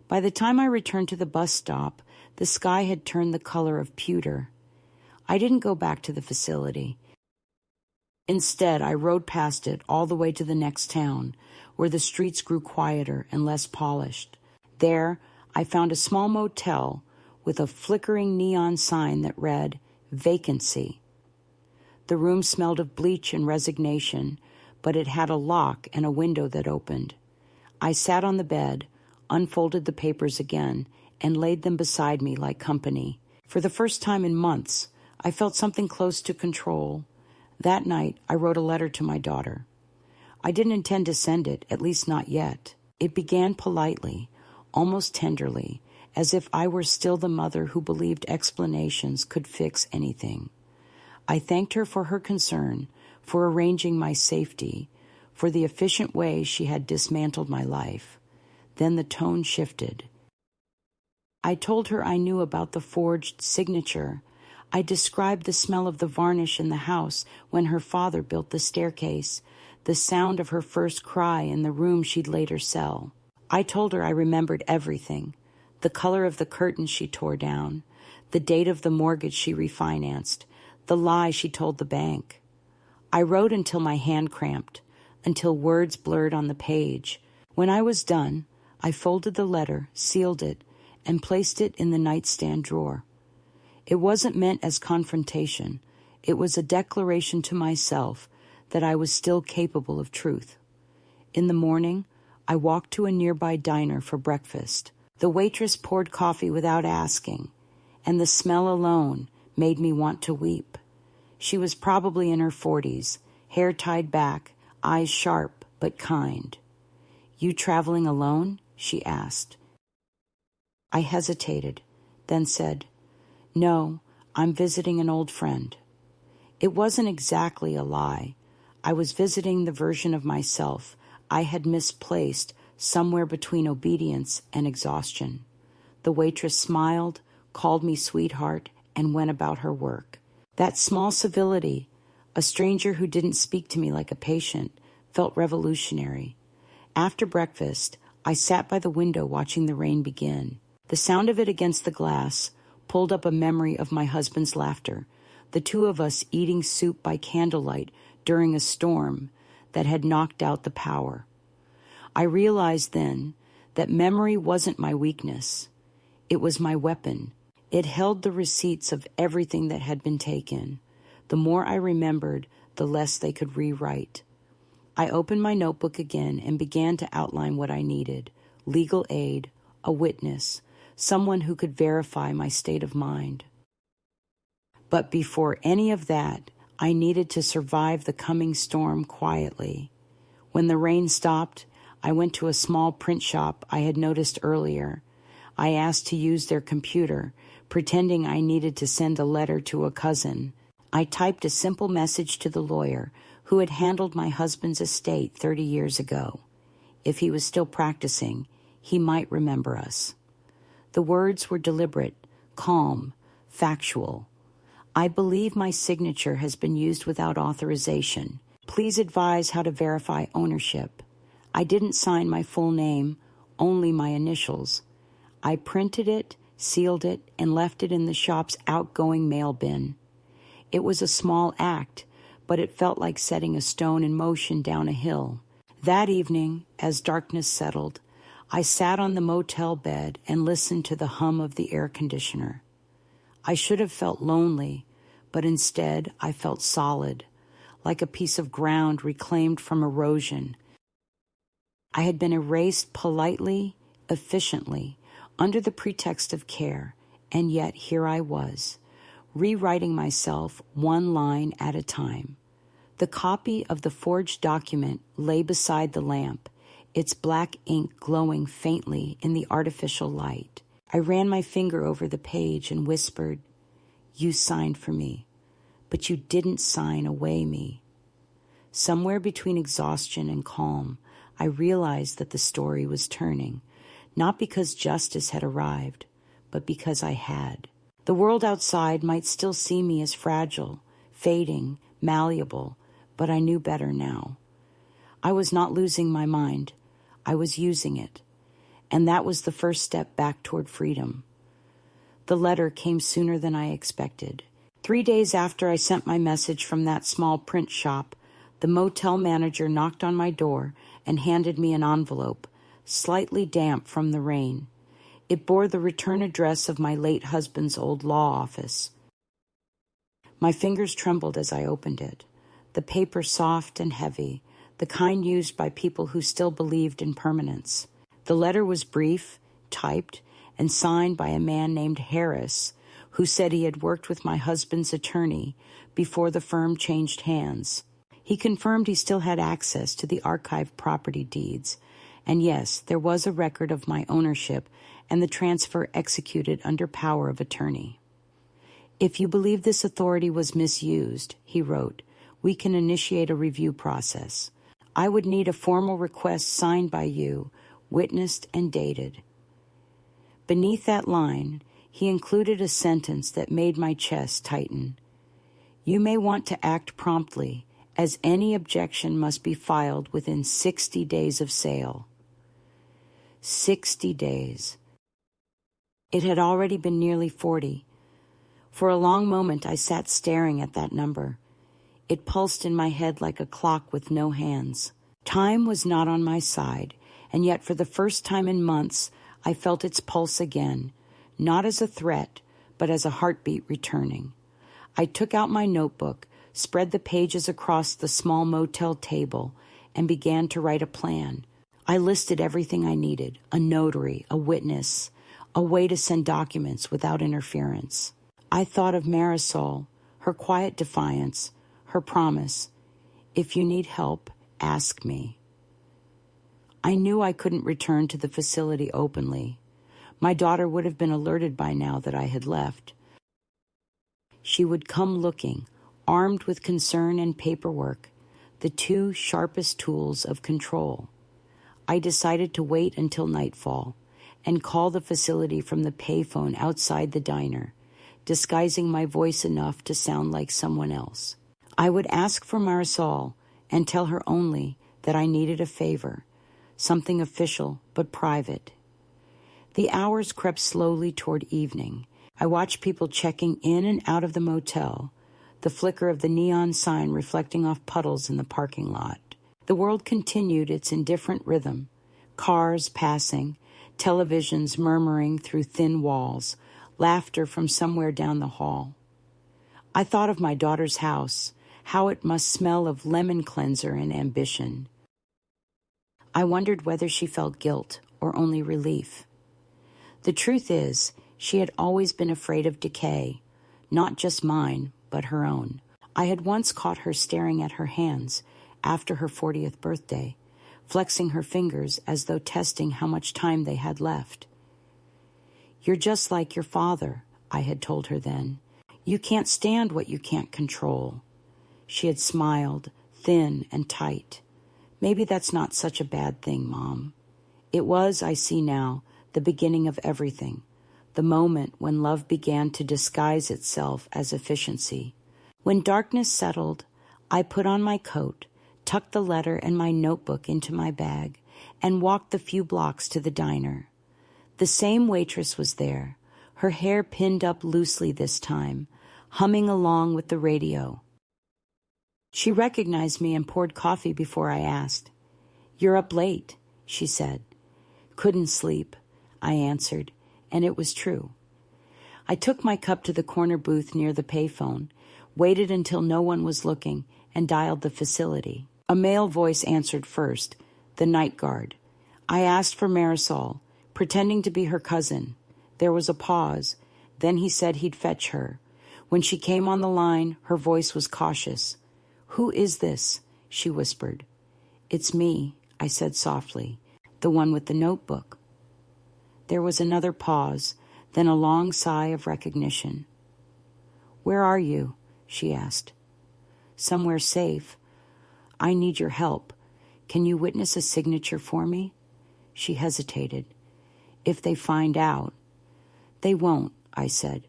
By the time I returned to the bus stop, the sky had turned the color of pewter. I didn't go back to the facility. Instead, I rode past it all the way to the next town, where the streets grew quieter and less polished. There, I found a small motel with a flickering neon sign that read, "Vacancy." The room smelled of bleach and resignation, but it had a lock and a window that opened. I sat on the bed, unfolded the papers again, and laid them beside me like company. For the first time in months, I felt something close to control. That night, I wrote a letter to my daughter. I didn't intend to send it, at least not yet. It began politely, almost tenderly, as if I were still the mother who believed explanations could fix anything. I thanked her for her concern, for arranging my safety, for the efficient way she had dismantled my life. Then the tone shifted. I told her I knew about the forged signature. I described the smell of the varnish in the house when her father built the staircase, the sound of her first cry in the room she'd later sell. I told her I remembered everything, the color of the curtains she tore down, the date of the mortgage she refinanced, the lie she told the bank. I wrote until my hand cramped, until words blurred on the page. When I was done, I folded the letter, sealed it, and placed it in the nightstand drawer. It wasn't meant as confrontation. It was a declaration to myself that I was still capable of truth. In the morning, I walked to a nearby diner for breakfast. The waitress poured coffee without asking, and the smell alone made me want to weep. She was probably in her 40s, hair tied back, eyes sharp but kind. "You traveling alone?" she asked. I hesitated, then said, "No, I'm visiting an old friend." It wasn't exactly a lie. I was visiting the version of myself I had misplaced somewhere between obedience and exhaustion. The waitress smiled, called me sweetheart, and went about her work. That small civility, a stranger who didn't speak to me like a patient, felt revolutionary. After breakfast, I sat by the window watching the rain begin. The sound of it against the glass pulled up a memory of my husband's laughter, the two of us eating soup by candlelight during a storm that had knocked out the power. I realized then that memory wasn't my weakness. It was my weapon. It held the receipts of everything that had been taken. The more I remembered, the less they could rewrite. I opened my notebook again and began to outline what I needed: legal aid, a witness, someone who could verify my state of mind. But before any of that, I needed to survive the coming storm quietly. When the rain stopped, I went to a small print shop I had noticed earlier. I asked to use their computer, pretending I needed to send a letter to a cousin. I typed a simple message to the lawyer who had handled my husband's estate 30 years ago. If he was still practicing, he might remember us. The words were deliberate, calm, factual. I believe my signature has been used without authorization. Please advise how to verify ownership. I didn't sign my full name, only my initials. I printed it, sealed it, and left it in the shop's outgoing mail bin. It was a small act, but it felt like setting a stone in motion down a hill. That evening, as darkness settled, I sat on the motel bed and listened to the hum of the air conditioner. I should have felt lonely, but instead I felt solid, like a piece of ground reclaimed from erosion. I had been erased politely, efficiently, under the pretext of care, and yet here I was, rewriting myself one line at a time. The copy of the forged document lay beside the lamp, its black ink glowing faintly in the artificial light. I ran my finger over the page and whispered, "You signed for me, but you didn't sign away me." Somewhere between exhaustion and calm, I realized that the story was turning, not because justice had arrived, but because I had. The world outside might still see me as fragile, fading, malleable, but I knew better now. I was not losing my mind. I was using it. And that was the first step back toward freedom. The letter came sooner than I expected. 3 days after I sent my message from that small print shop, the motel manager knocked on my door and handed me an envelope, slightly damp from the rain. It bore the return address of my late husband's old law office. My fingers trembled as I opened it, the paper soft and heavy, the kind used by people who still believed in permanence. The letter was brief, typed, and signed by a man named Harris, who said he had worked with my husband's attorney before the firm changed hands. He confirmed he still had access to the archived property deeds, and yes, there was a record of my ownership and the transfer executed under power of attorney. "If you believe this authority was misused," he wrote, "we can initiate a review process. I would need a formal request signed by you, witnessed and dated." Beneath that line, he included a sentence that made my chest tighten. "You may want to act promptly, as any objection must be filed within 60 days of sale." 60 days. It had already been nearly 40. For a long moment I sat staring at that number. It pulsed in my head like a clock with no hands. Time was not on my side, and yet for the first time in months I felt its pulse again, not as a threat, but as a heartbeat returning. I took out my notebook, spread the pages across the small motel table, and began to write a plan. I listed everything I needed: a notary, a witness, a way to send documents without interference. I thought of Marisol, her quiet defiance, her promise, "If you need help, ask me." I knew I couldn't return to the facility openly. My daughter would have been alerted by now that I had left. She would come looking, armed with concern and paperwork, the two sharpest tools of control. I decided to wait until nightfall and call the facility from the payphone outside the diner, disguising my voice enough to sound like someone else. I would ask for Marisol and tell her only that I needed a favor, something official but private. The hours crept slowly toward evening. I watched people checking in and out of the motel, the flicker of the neon sign reflecting off puddles in the parking lot. The world continued its indifferent rhythm, cars passing, televisions murmuring through thin walls, laughter from somewhere down the hall. I thought of my daughter's house, how it must smell of lemon cleanser and ambition. I wondered whether she felt guilt or only relief. The truth is, she had always been afraid of decay, not just mine, but her own. I had once caught her staring at her hands after her 40th birthday, flexing her fingers as though testing how much time they had left. "You're just like your father," I had told her then. You can't stand what you can't control. She had smiled, thin and tight. Maybe that's not such a bad thing, Mom. It was, I see now, the beginning of everything, the moment when love began to disguise itself as efficiency. When darkness settled, I put on my coat, tucked the letter and my notebook into my bag, and walked the few blocks to the diner. The same waitress was there, her hair pinned up loosely this time, humming along with the radio. She recognized me and poured coffee before I asked. "You're up late," she said. "Couldn't sleep," I answered, and it was true. I took my cup to the corner booth near the payphone, waited until no one was looking, and dialed the facility. A male voice answered first, the night guard. I asked for Marisol, pretending to be her cousin. There was a pause. Then he said he'd fetch her. When she came on the line, her voice was cautious. "Who is this?" she whispered. "It's me," I said softly, "the one with the notebook." There was another pause, then a long sigh of recognition. "Where are you?" she asked. "Somewhere safe. I need your help. Can you witness a signature for me?" She hesitated. "If they find out." "They won't," I said.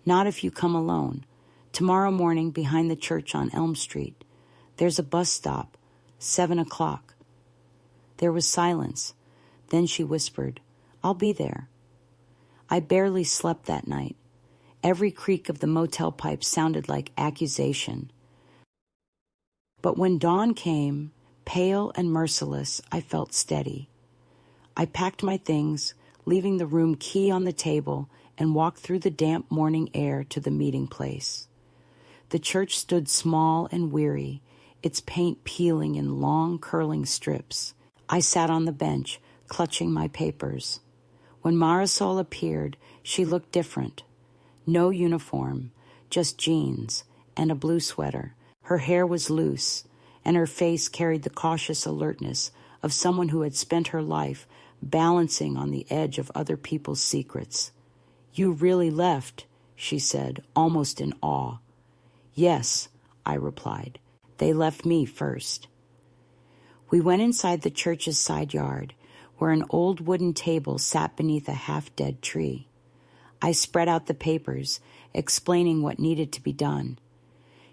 "Not if you come alone. Tomorrow morning behind the church on Elm Street. There's a bus stop, 7:00. There was silence. Then she whispered, "I'll be there." I barely slept that night. Every creak of the motel pipe sounded like accusation. But when dawn came, pale and merciless, I felt steady. I packed my things, leaving the room key on the table, and walked through the damp morning air to the meeting place. The church stood small and weary, its paint peeling in long, curling strips. I sat on the bench, clutching my papers. When Marisol appeared, she looked different. No uniform, just jeans and a blue sweater. Her hair was loose, and her face carried the cautious alertness of someone who had spent her life balancing on the edge of other people's secrets. "You really left," she said, almost in awe. "Yes," I replied. "They left me first." We went inside the church's side yard, where an old wooden table sat beneath a half-dead tree. I spread out the papers, explaining what needed to be done.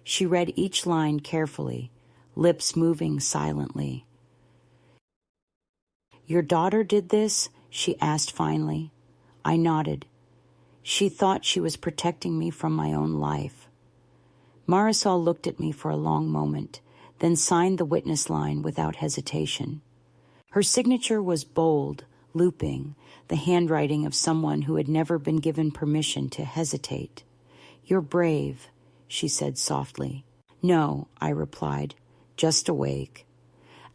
She read each line carefully, lips moving silently. "Your daughter did this?" she asked finally. I nodded. She thought she was protecting me from my own life. Marisol looked at me for a long moment, then signed the witness line without hesitation. Her signature was bold, looping, the handwriting of someone who had never been given permission to hesitate. "You're brave," she said softly. "No," I replied, "just awake."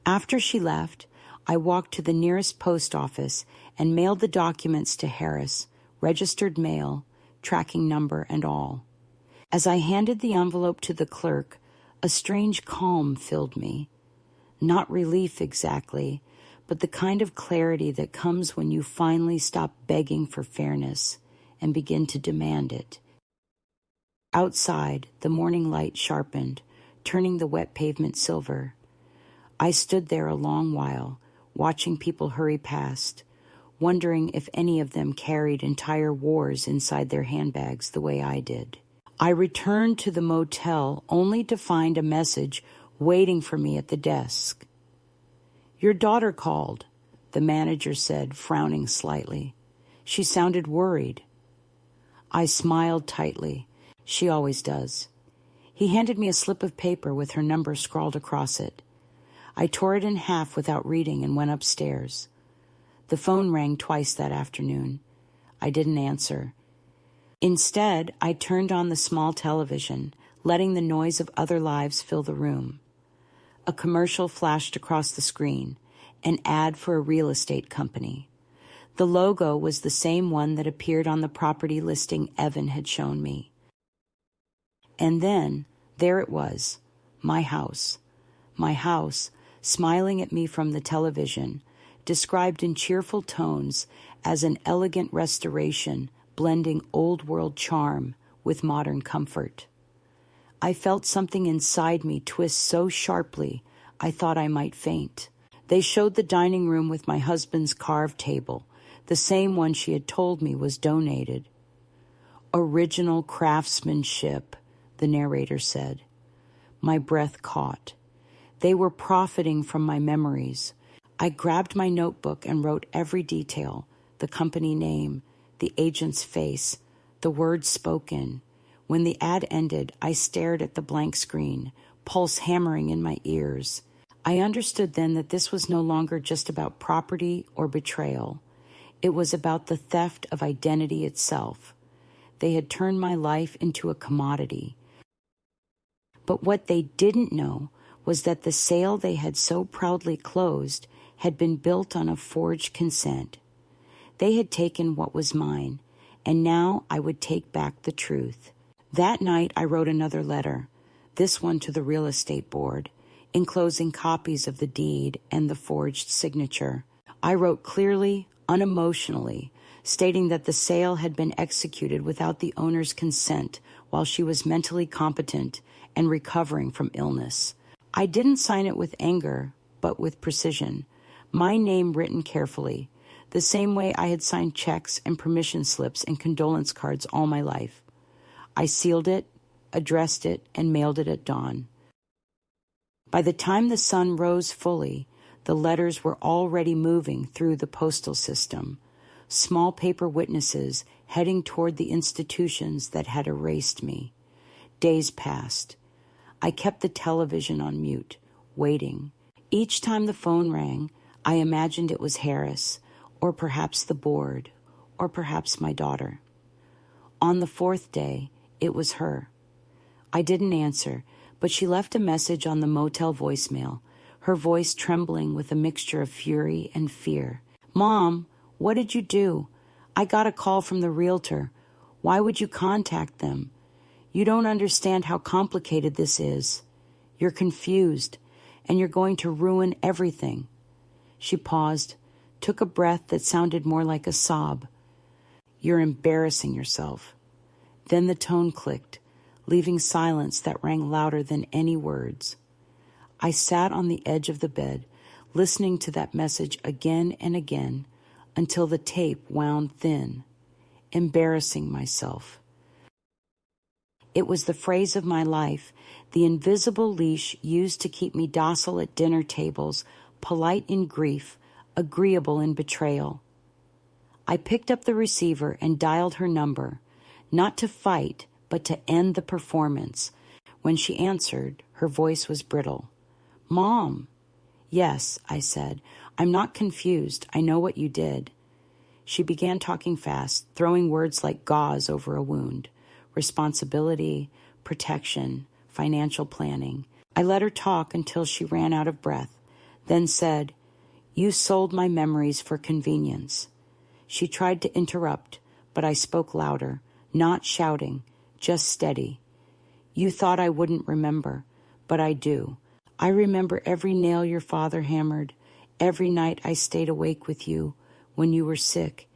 After she left, I walked to the nearest post office and mailed the documents to Harris, registered mail, tracking number and all. As I handed the envelope to the clerk, a strange calm filled me. Not relief exactly, but the kind of clarity that comes when you finally stop begging for fairness and begin to demand it. Outside, the morning light sharpened, turning the wet pavement silver. I stood there a long while, watching people hurry past, wondering if any of them carried entire wars inside their handbags the way I did. I returned to the motel only to find a message waiting for me at the desk. "Your daughter called," the manager said, frowning slightly. She sounded worried. I smiled tightly. She always does. He handed me a slip of paper with her number scrawled across it. I tore it in half without reading and went upstairs. The phone rang twice that afternoon. I didn't answer. Instead, I turned on the small television, letting the noise of other lives fill the room. A commercial flashed across the screen, an ad for a real estate company. The logo was the same one that appeared on the property listing Evan had shown me. And then, there it was, my house, smiling at me from the television, described in cheerful tones as an elegant restoration blending old-world charm with modern comfort. I felt something inside me twist so sharply I thought I might faint. They showed the dining room with my husband's carved table, the same one she had told me was donated. "Original craftsmanship," the narrator said. My breath caught. They were profiting from my memories. I grabbed my notebook and wrote every detail, the company name, the agent's face, the words spoken. When the ad ended, I stared at the blank screen, pulse hammering in my ears. I understood then that this was no longer just about property or betrayal. It was about the theft of identity itself. They had turned my life into a commodity. But what they didn't know was that the sale they had so proudly closed had been built on a forged consent. They had taken what was mine, and now I would take back the truth. That night I wrote another letter, this one to the real estate board, enclosing copies of the deed and the forged signature. I wrote clearly, unemotionally, stating that the sale had been executed without the owner's consent while she was mentally competent and recovering from illness. I didn't sign it with anger, but with precision, my name written carefully, the same way I had signed checks and permission slips and condolence cards all my life. I sealed it, addressed it, and mailed it at dawn. By the time the sun rose fully, the letters were already moving through the postal system, small paper witnesses heading toward the institutions that had erased me. Days passed. I kept the television on mute, waiting. Each time the phone rang, I imagined it was Harris, or perhaps the board, or perhaps my daughter. On the fourth day, it was her. I didn't answer, but she left a message on the motel voicemail, her voice trembling with a mixture of fury and fear. "Mom, what did you do? I got a call from the realtor. Why would you contact them? You don't understand how complicated this is. You're confused, and you're going to ruin everything." She paused, took a breath that sounded more like a sob. "You're embarrassing yourself." Then the tone clicked, leaving silence that rang louder than any words. I sat on the edge of the bed, listening to that message again and again, until the tape wound thin. Embarrassing myself. It was the phrase of my life, the invisible leash used to keep me docile at dinner tables, polite in grief, agreeable in betrayal. I picked up the receiver and dialed her number, not to fight, but to end the performance. When she answered, her voice was brittle. "Mom." "Yes," I said. "I'm not confused. I know what you did." She began talking fast, throwing words like gauze over a wound. Responsibility, protection, financial planning. I let her talk until she ran out of breath, then said, "You sold my memories for convenience." She tried to interrupt, but I spoke louder, not shouting, just steady. "You thought I wouldn't remember, but I do. I remember every nail your father hammered, every night I stayed awake with you when you were sick,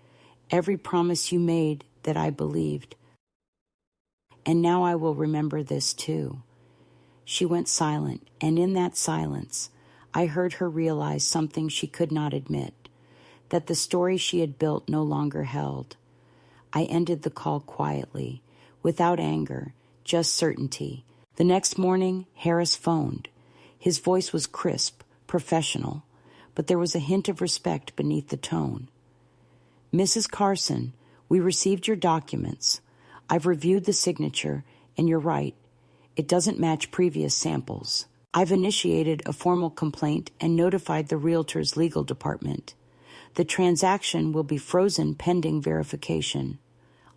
every promise you made that I believed. And now I will remember this too." She went silent, and in that silence, I heard her realize something she could not admit, that the story she had built no longer held. I ended the call quietly, without anger, just certainty. The next morning, Harris phoned. His voice was crisp, professional, but there was a hint of respect beneath the tone. "Mrs. Carson, we received your documents. I've reviewed the signature, and you're right. It doesn't match previous samples. I've initiated a formal complaint and notified the realtor's legal department. The transaction will be frozen pending verification."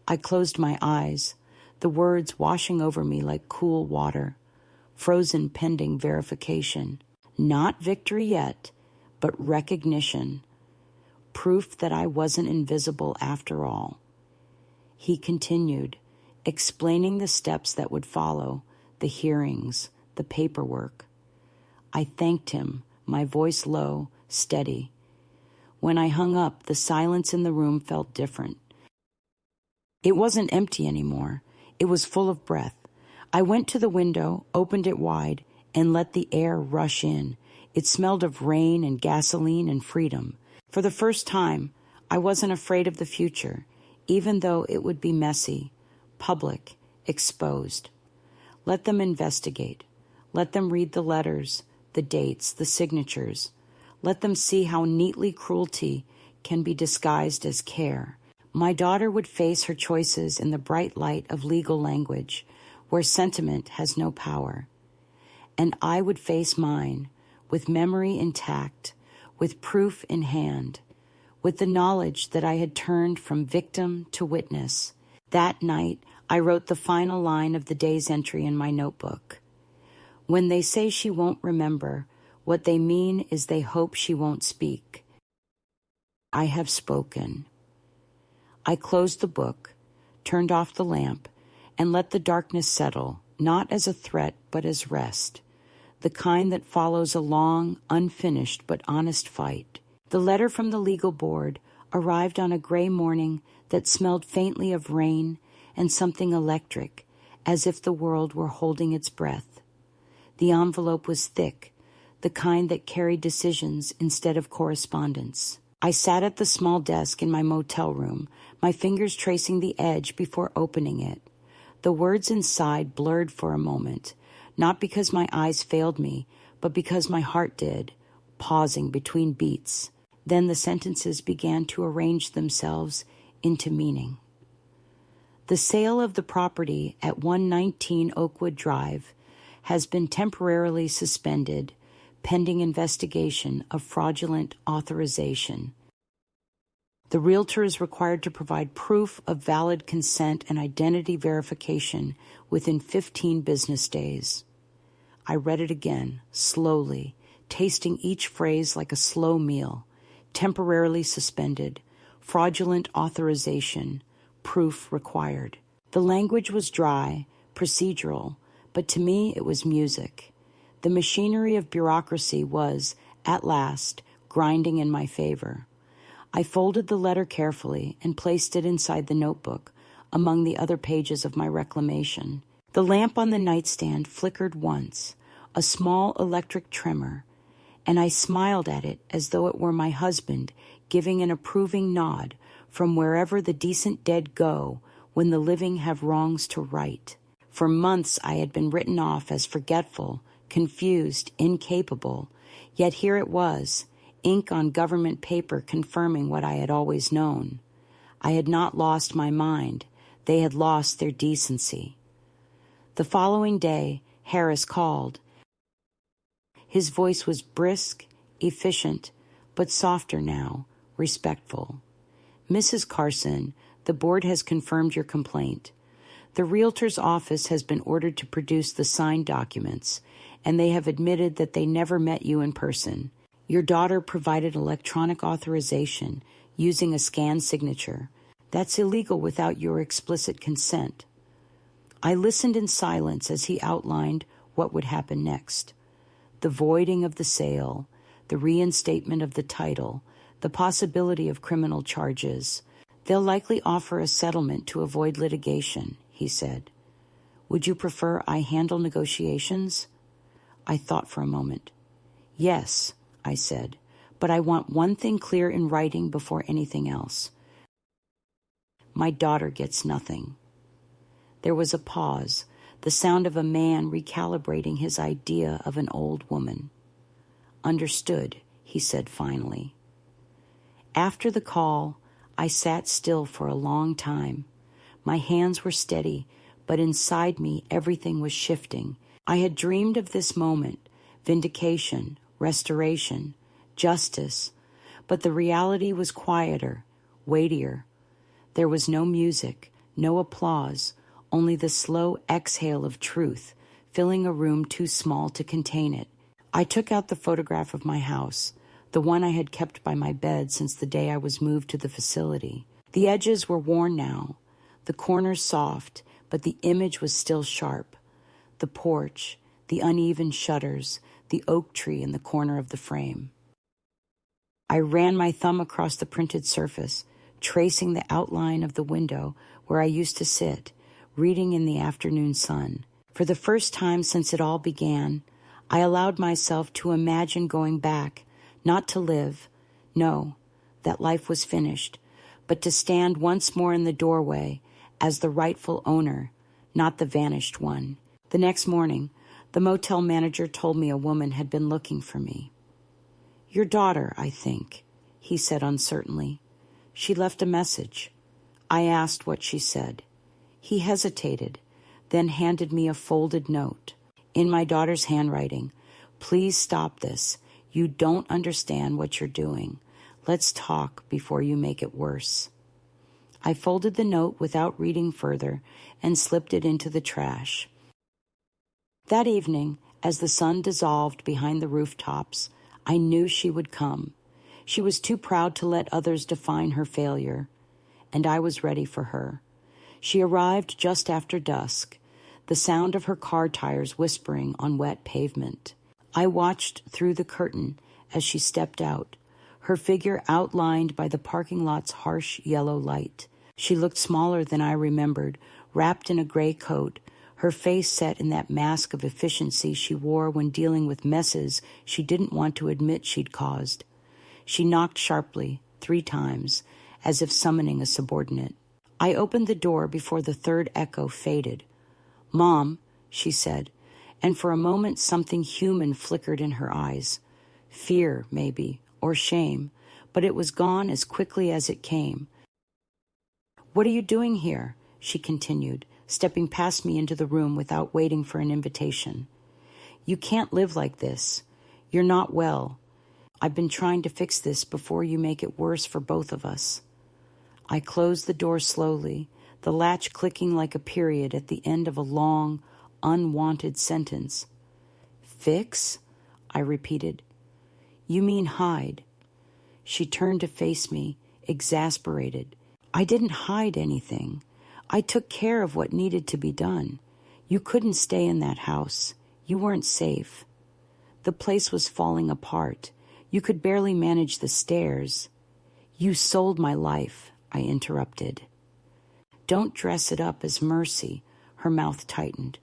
I closed my eyes, the words washing over me like cool water. Frozen pending verification. Not victory yet, but recognition. Proof that I wasn't invisible after all. He continued, explaining the steps that would follow, the hearings, the paperwork. I thanked him, my voice low, steady. When I hung up, the silence in the room felt different. It wasn't empty anymore. It was full of breath. I went to the window, opened it wide, and let the air rush in. It smelled of rain and gasoline and freedom. For the first time, I wasn't afraid of the future, even though it would be messy, public, exposed. Let them investigate. Let them read the letters, the dates, the signatures. Let them see how neatly cruelty can be disguised as care. My daughter would face her choices in the bright light of legal language, where sentiment has no power. And I would face mine, with memory intact, with proof in hand, with the knowledge that I had turned from victim to witness. That night, I wrote the final line of the day's entry in my notebook. When they say she won't remember, what they mean is they hope she won't speak. I have spoken. I closed the book, turned off the lamp, and let the darkness settle, not as a threat but as rest, the kind that follows a long, unfinished but honest fight. The letter from the legal board arrived on a gray morning that smelled faintly of rain and something electric, as if the world were holding its breath. The envelope was thick, the kind that carried decisions instead of correspondence. I sat at the small desk in my motel room, my fingers tracing the edge before opening it. The words inside blurred for a moment, not because my eyes failed me, but because my heart did, pausing between beats. Then the sentences began to arrange themselves into meaning. The sale of the property at 119 Oakwood Drive has been temporarily suspended pending investigation of fraudulent authorization. The realtor is required to provide proof of valid consent and identity verification within 15 business days. I read it again, slowly, tasting each phrase like a slow meal. Temporarily suspended, fraudulent authorization, proof required. The language was dry, procedural, but to me it was music. The machinery of bureaucracy was, at last, grinding in my favor. I folded the letter carefully and placed it inside the notebook, among the other pages of my reclamation. The lamp on the nightstand flickered once, a small electric tremor, and I smiled at it as though it were my husband giving an approving nod from wherever the decent dead go when the living have wrongs to right. For months I had been written off as forgetful, confused, incapable, yet here it was, ink on government paper confirming what I had always known. I had not lost my mind. They had lost their decency. The following day, Harris called. His voice was brisk, efficient, but softer now, respectful. Mrs. Carson, the board has confirmed your complaint. The realtor's office has been ordered to produce the signed documents, and they have admitted that they never met you in person. Your daughter provided electronic authorization using a scanned signature. That's illegal without your explicit consent. I listened in silence as he outlined what would happen next. The voiding of the sale, the reinstatement of the title, the possibility of criminal charges. They'll likely offer a settlement to avoid litigation, he said. Would you prefer I handle negotiations? I thought for a moment. Yes, I said, but I want one thing clear in writing before anything else. My daughter gets nothing. There was a pause, the sound of a man recalibrating his idea of an old woman. Understood, he said finally. After the call, I sat still for a long time. My hands were steady, but inside me everything was shifting. I had dreamed of this moment, vindication, restoration, justice, but the reality was quieter, weightier. There was no music, no applause, only the slow exhale of truth, filling a room too small to contain it. I took out the photograph of my house, the one I had kept by my bed since the day I was moved to the facility. The edges were worn now, the corners soft, but the image was still sharp. The porch, the uneven shutters, the oak tree in the corner of the frame. I ran my thumb across the printed surface, tracing the outline of the window where I used to sit, reading in the afternoon sun. For the first time since it all began, I allowed myself to imagine going back, not to live, no, that life was finished, but to stand once more in the doorway as the rightful owner, not the vanished one. The next morning, the motel manager told me a woman had been looking for me. "Your daughter, I think," he said uncertainly. "She left a message." I asked what she said. He hesitated, then handed me a folded note. In my daughter's handwriting, "Please stop this. You don't understand what you're doing. Let's talk before you make it worse." I folded the note without reading further and slipped it into the trash. That evening, as the sun dissolved behind the rooftops, I knew she would come. She was too proud to let others define her failure, and I was ready for her. She arrived just after dusk, the sound of her car tires whispering on wet pavement. I watched through the curtain as she stepped out, her figure outlined by the parking lot's harsh yellow light. She looked smaller than I remembered, wrapped in a gray coat, her face set in that mask of efficiency she wore when dealing with messes she didn't want to admit she'd caused. She knocked sharply, 3 times, as if summoning a subordinate. I opened the door before the third echo faded. "Mom," she said, and for a moment something human flickered in her eyes. Fear, maybe, or shame, but it was gone as quickly as it came. "What are you doing here?" she continued, stepping past me into the room without waiting for an invitation. "You can't live like this. You're not well. I've been trying to fix this before you make it worse for both of us." I closed the door slowly, the latch clicking like a period at the end of a long, unwanted sentence. "Fix?" I repeated. "You mean hide." She turned to face me, exasperated. "I didn't hide anything. I took care of what needed to be done. You couldn't stay in that house. You weren't safe. The place was falling apart. You could barely manage the stairs. You sold my life," I interrupted. "Don't dress it up as mercy." Her mouth tightened.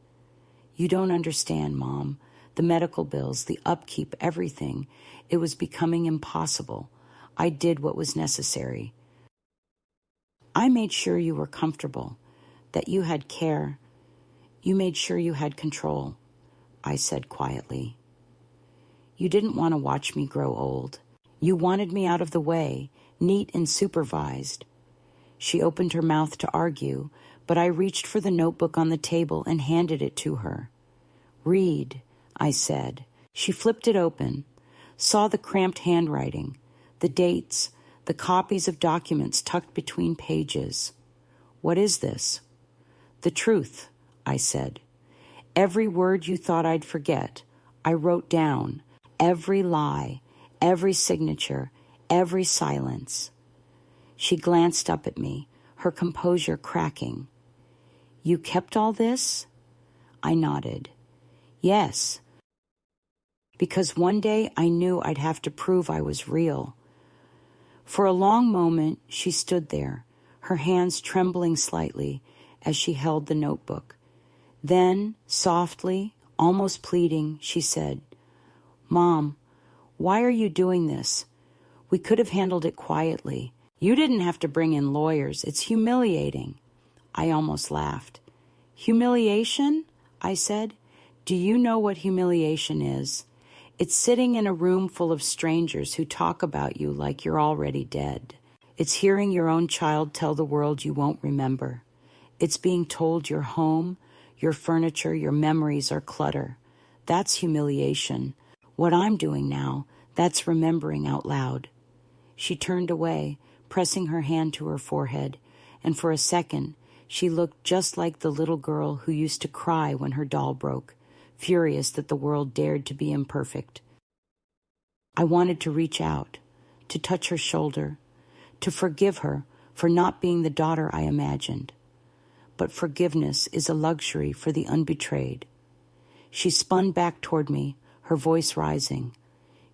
"You don't understand, Mom. The medical bills, the upkeep, everything. It was becoming impossible. I did what was necessary. I made sure you were comfortable, that you had care. You made sure you had control," I said quietly. "You didn't want to watch me grow old. You wanted me out of the way, neat and supervised." She opened her mouth to argue, but I reached for the notebook on the table and handed it to her. "Read," I said. She flipped it open, saw the cramped handwriting, the dates, the copies of documents tucked between pages. "What is this?" "The truth," I said. "Every word you thought I'd forget, I wrote down. Every lie, every signature, every silence." She glanced up at me, her composure cracking. "You kept all this?" I nodded. "Yes, because one day I knew I'd have to prove I was real." For a long moment, she stood there, her hands trembling slightly as she held the notebook. Then, softly, almost pleading, she said, "Mom, why are you doing this? We could have handled it quietly. You didn't have to bring in lawyers. It's humiliating." I almost laughed. "Humiliation?" I said. "Do you know what humiliation is? It's sitting in a room full of strangers who talk about you like you're already dead. It's hearing your own child tell the world you won't remember. It's being told your home, your furniture, your memories are clutter. That's humiliation. What I'm doing now, that's remembering out loud." She turned away, pressing her hand to her forehead, and for a second, she looked just like the little girl who used to cry when her doll broke, furious that the world dared to be imperfect. I wanted to reach out, to touch her shoulder, to forgive her for not being the daughter I imagined. But forgiveness is a luxury for the unbetrayed. She spun back toward me, her voice rising.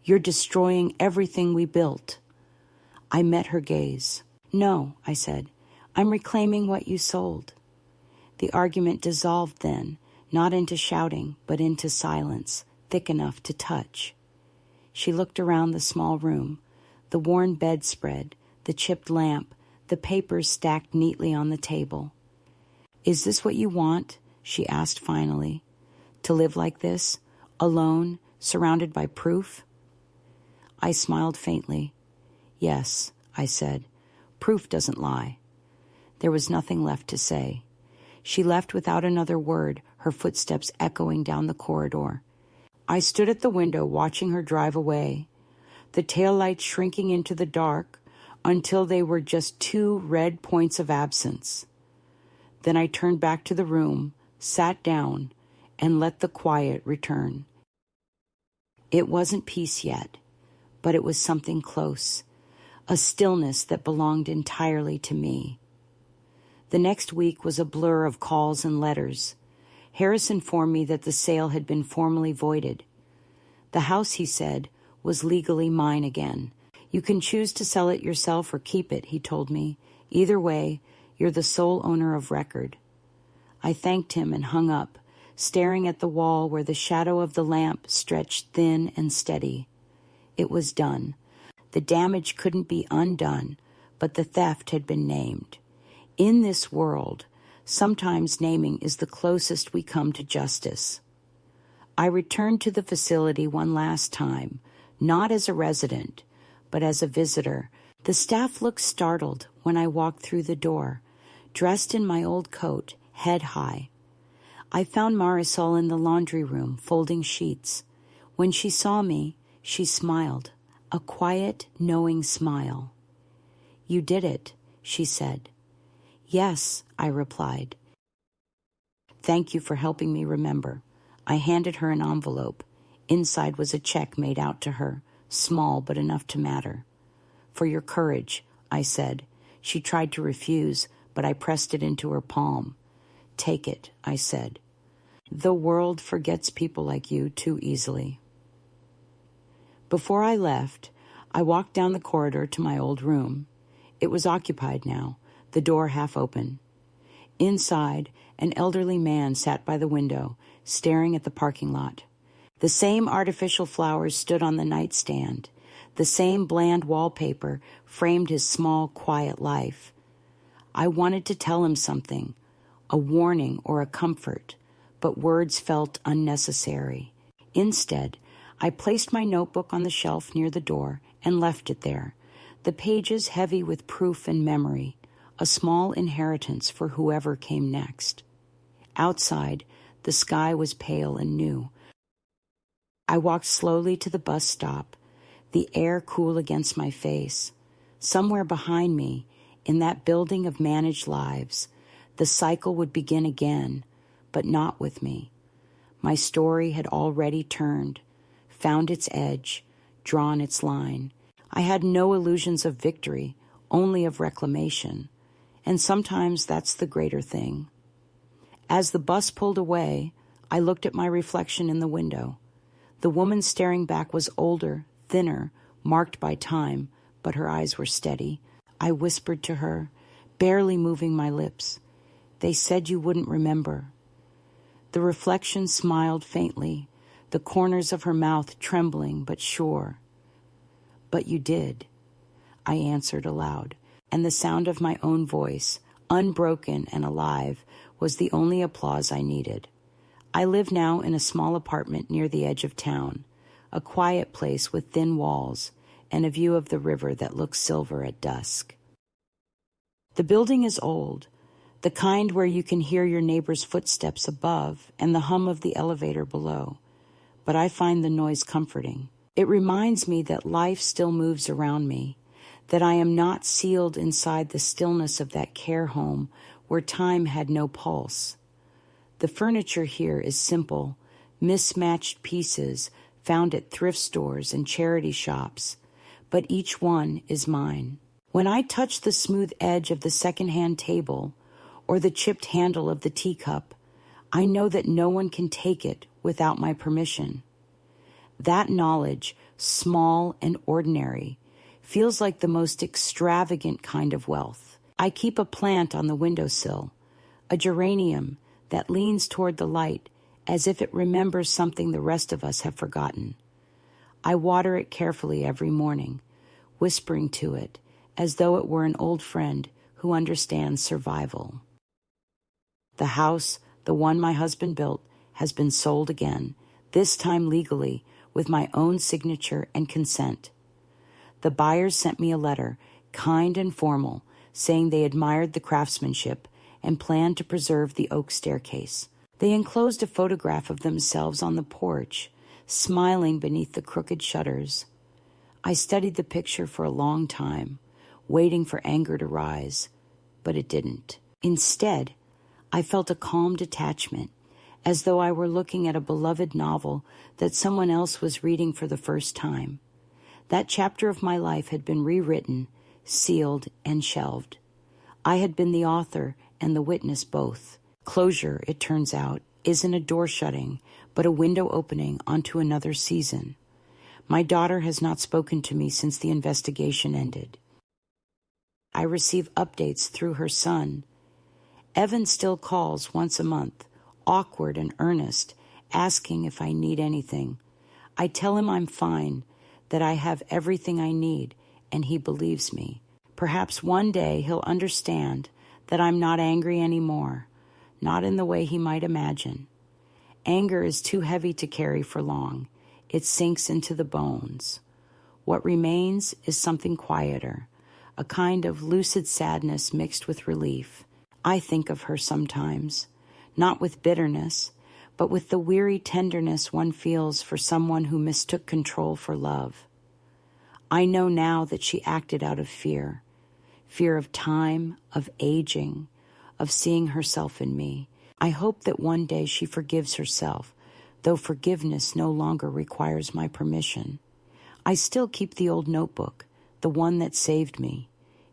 "You're destroying everything we built." I met her gaze. "No," I said. I'm reclaiming what you sold. The argument dissolved then, not into shouting, but into silence, thick enough to touch. She looked around the small room, the worn bedspread, the chipped lamp, the papers stacked neatly on the table. Is this what you want? She asked finally. To live like this, alone, surrounded by proof? I smiled faintly. Yes, I said. Proof doesn't lie. There was nothing left to say. She left without another word, her footsteps echoing down the corridor. I stood at the window watching her drive away, the taillights shrinking into the dark until they were just two red points of absence. Then I turned back to the room, sat down, and let the quiet return. It wasn't peace yet, but it was something close, a stillness that belonged entirely to me. The next week was a blur of calls and letters. Harris informed me that the sale had been formally voided. The house, he said, was legally mine again. You can choose to sell it yourself or keep it, he told me. Either way, you're the sole owner of record. I thanked him and hung up, staring at the wall where the shadow of the lamp stretched thin and steady. It was done. The damage couldn't be undone, but the theft had been named. In this world, sometimes naming is the closest we come to justice. I returned to the facility one last time, not as a resident, but as a visitor. The staff looked startled when I walked through the door, dressed in my old coat, head high. I found Marisol in the laundry room, folding sheets. When she saw me, she smiled, a quiet, knowing smile. You did it, she said. Yes, I replied. Thank you for helping me remember. I handed her an envelope. Inside was a check made out to her, small but enough to matter. For your courage, I said. She tried to refuse, but I pressed it into her palm. Take it, I said. The world forgets people like you too easily. Before I left, I walked down the corridor to my old room. It was occupied now, the door half open. Inside, an elderly man sat by the window, staring at the parking lot. The same artificial flowers stood on the nightstand. The same bland wallpaper framed his small, quiet life. I wanted to tell him something, a warning or a comfort, but words felt unnecessary. Instead, I placed my notebook on the shelf near the door and left it there, the pages heavy with proof and memory, a small inheritance for whoever came next. Outside, the sky was pale and new. I walked slowly to the bus stop, the air cool against my face. Somewhere behind me, in that building of managed lives, the cycle would begin again, but not with me. My story had already turned, found its edge, drawn its line. I had no illusions of victory, only of reclamation. And sometimes that's the greater thing. As the bus pulled away, I looked at my reflection in the window. The woman staring back was older, thinner, marked by time, but her eyes were steady. I whispered to her, barely moving my lips, "They said you wouldn't remember." The reflection smiled faintly, the corners of her mouth trembling but sure. "But you did," I answered aloud, and the sound of my own voice, unbroken and alive, was the only applause I needed. I live now in a small apartment near the edge of town, a quiet place with thin walls and a view of the river that looks silver at dusk. The building is old, the kind where you can hear your neighbor's footsteps above and the hum of the elevator below, but I find the noise comforting. It reminds me that life still moves around me, that I am not sealed inside the stillness of that care home where time had no pulse. The furniture here is simple, mismatched pieces found at thrift stores and charity shops, but each one is mine. When I touch the smooth edge of the second-hand table or the chipped handle of the teacup, I know that no one can take it without my permission. That knowledge, small and ordinary, feels like the most extravagant kind of wealth. I keep a plant on the windowsill, a geranium that leans toward the light as if it remembers something the rest of us have forgotten. I water it carefully every morning, whispering to it as though it were an old friend who understands survival. The house, the one my husband built, has been sold again, this time legally, with my own signature and consent. The buyers sent me a letter, kind and formal, saying they admired the craftsmanship and planned to preserve the oak staircase. They enclosed a photograph of themselves on the porch, smiling beneath the crooked shutters. I studied the picture for a long time, waiting for anger to rise, but it didn't. Instead, I felt a calm detachment, as though I were looking at a beloved novel that someone else was reading for the first time. That chapter of my life had been rewritten, sealed, and shelved. I had been the author and the witness both. Closure, it turns out, isn't a door shutting, but a window opening onto another season. My daughter has not spoken to me since the investigation ended. I receive updates through her son. Evan still calls once a month, awkward and earnest, asking if I need anything. I tell him I'm fine, that I have everything I need, and he believes me. Perhaps one day he'll understand that I'm not angry anymore, not in the way he might imagine. Anger is too heavy to carry for long. It sinks into the bones. What remains is something quieter, a kind of lucid sadness mixed with relief. I think of her sometimes, not with bitterness, but with the weary tenderness one feels for someone who mistook control for love. I know now that she acted out of fear of time, of aging, of seeing herself in me. I hope that one day she forgives herself, though forgiveness no longer requires my permission. I still keep the old notebook, the one that saved me.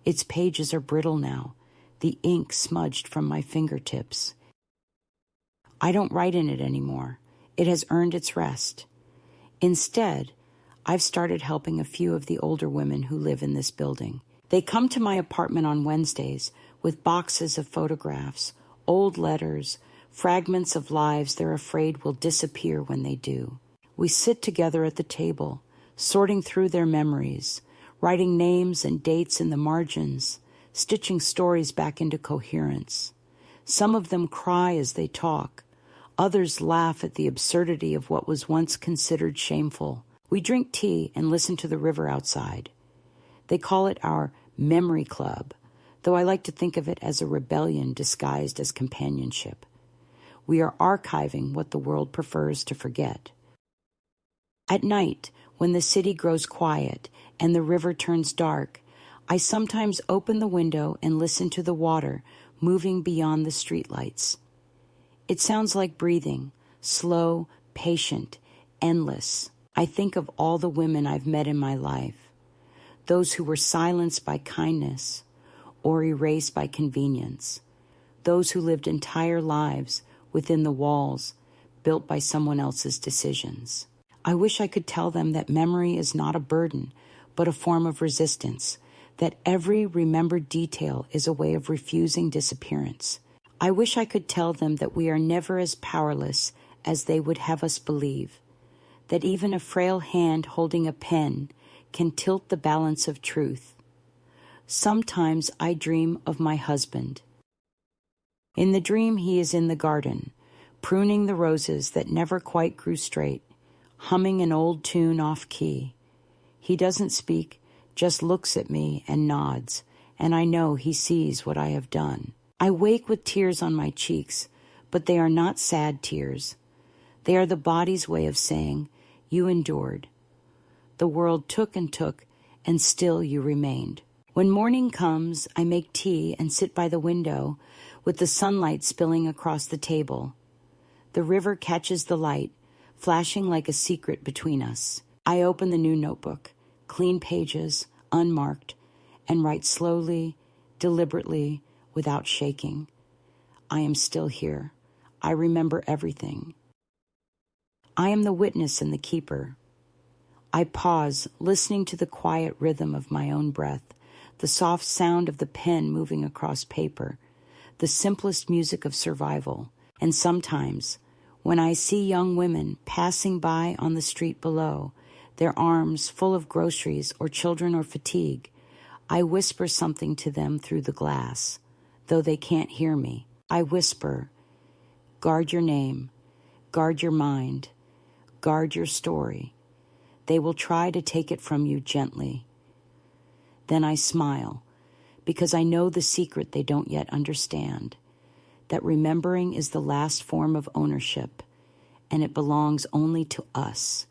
Its pages are brittle now, the ink smudged from my fingertips. I don't write in it anymore. It has earned its rest. Instead, I've started helping a few of the older women who live in this building. They come to my apartment on Wednesdays with boxes of photographs, old letters, fragments of lives they're afraid will disappear when they do. We sit together at the table, sorting through their memories, writing names and dates in the margins, stitching stories back into coherence. Some of them cry as they talk. Others laugh at the absurdity of what was once considered shameful. We drink tea and listen to the river outside. They call it our memory club, though I like to think of it as a rebellion disguised as companionship. We are archiving what the world prefers to forget. At night, when the city grows quiet and the river turns dark, I sometimes open the window and listen to the water moving beyond the streetlights. It sounds like breathing, slow, patient, endless. I think of all the women I've met in my life, those who were silenced by kindness or erased by convenience, those who lived entire lives within the walls built by someone else's decisions. I wish I could tell them that memory is not a burden, but a form of resistance, that every remembered detail is a way of refusing disappearance. I wish I could tell them that we are never as powerless as they would have us believe, that even a frail hand holding a pen can tilt the balance of truth. Sometimes I dream of my husband. In the dream, he is in the garden, pruning the roses that never quite grew straight, humming an old tune off-key. He doesn't speak, just looks at me and nods, and I know he sees what I have done. I wake with tears on my cheeks, but they are not sad tears. They are the body's way of saying, "You endured. The world took, and still you remained." When morning comes, I make tea and sit by the window with the sunlight spilling across the table. The river catches the light, flashing like a secret between us. I open the new notebook, clean pages, unmarked, and write slowly, deliberately, without shaking. I am still here. I remember everything. I am the witness and the keeper. I pause, listening to the quiet rhythm of my own breath, the soft sound of the pen moving across paper, the simplest music of survival. And sometimes, when I see young women passing by on the street below, their arms full of groceries or children or fatigue, I whisper something to them through the glass, though they can't hear me. I whisper, guard your name, guard your mind, guard your story. They will try to take it from you gently. Then I smile, because I know the secret they don't yet understand, that remembering is the last form of ownership, and it belongs only to us.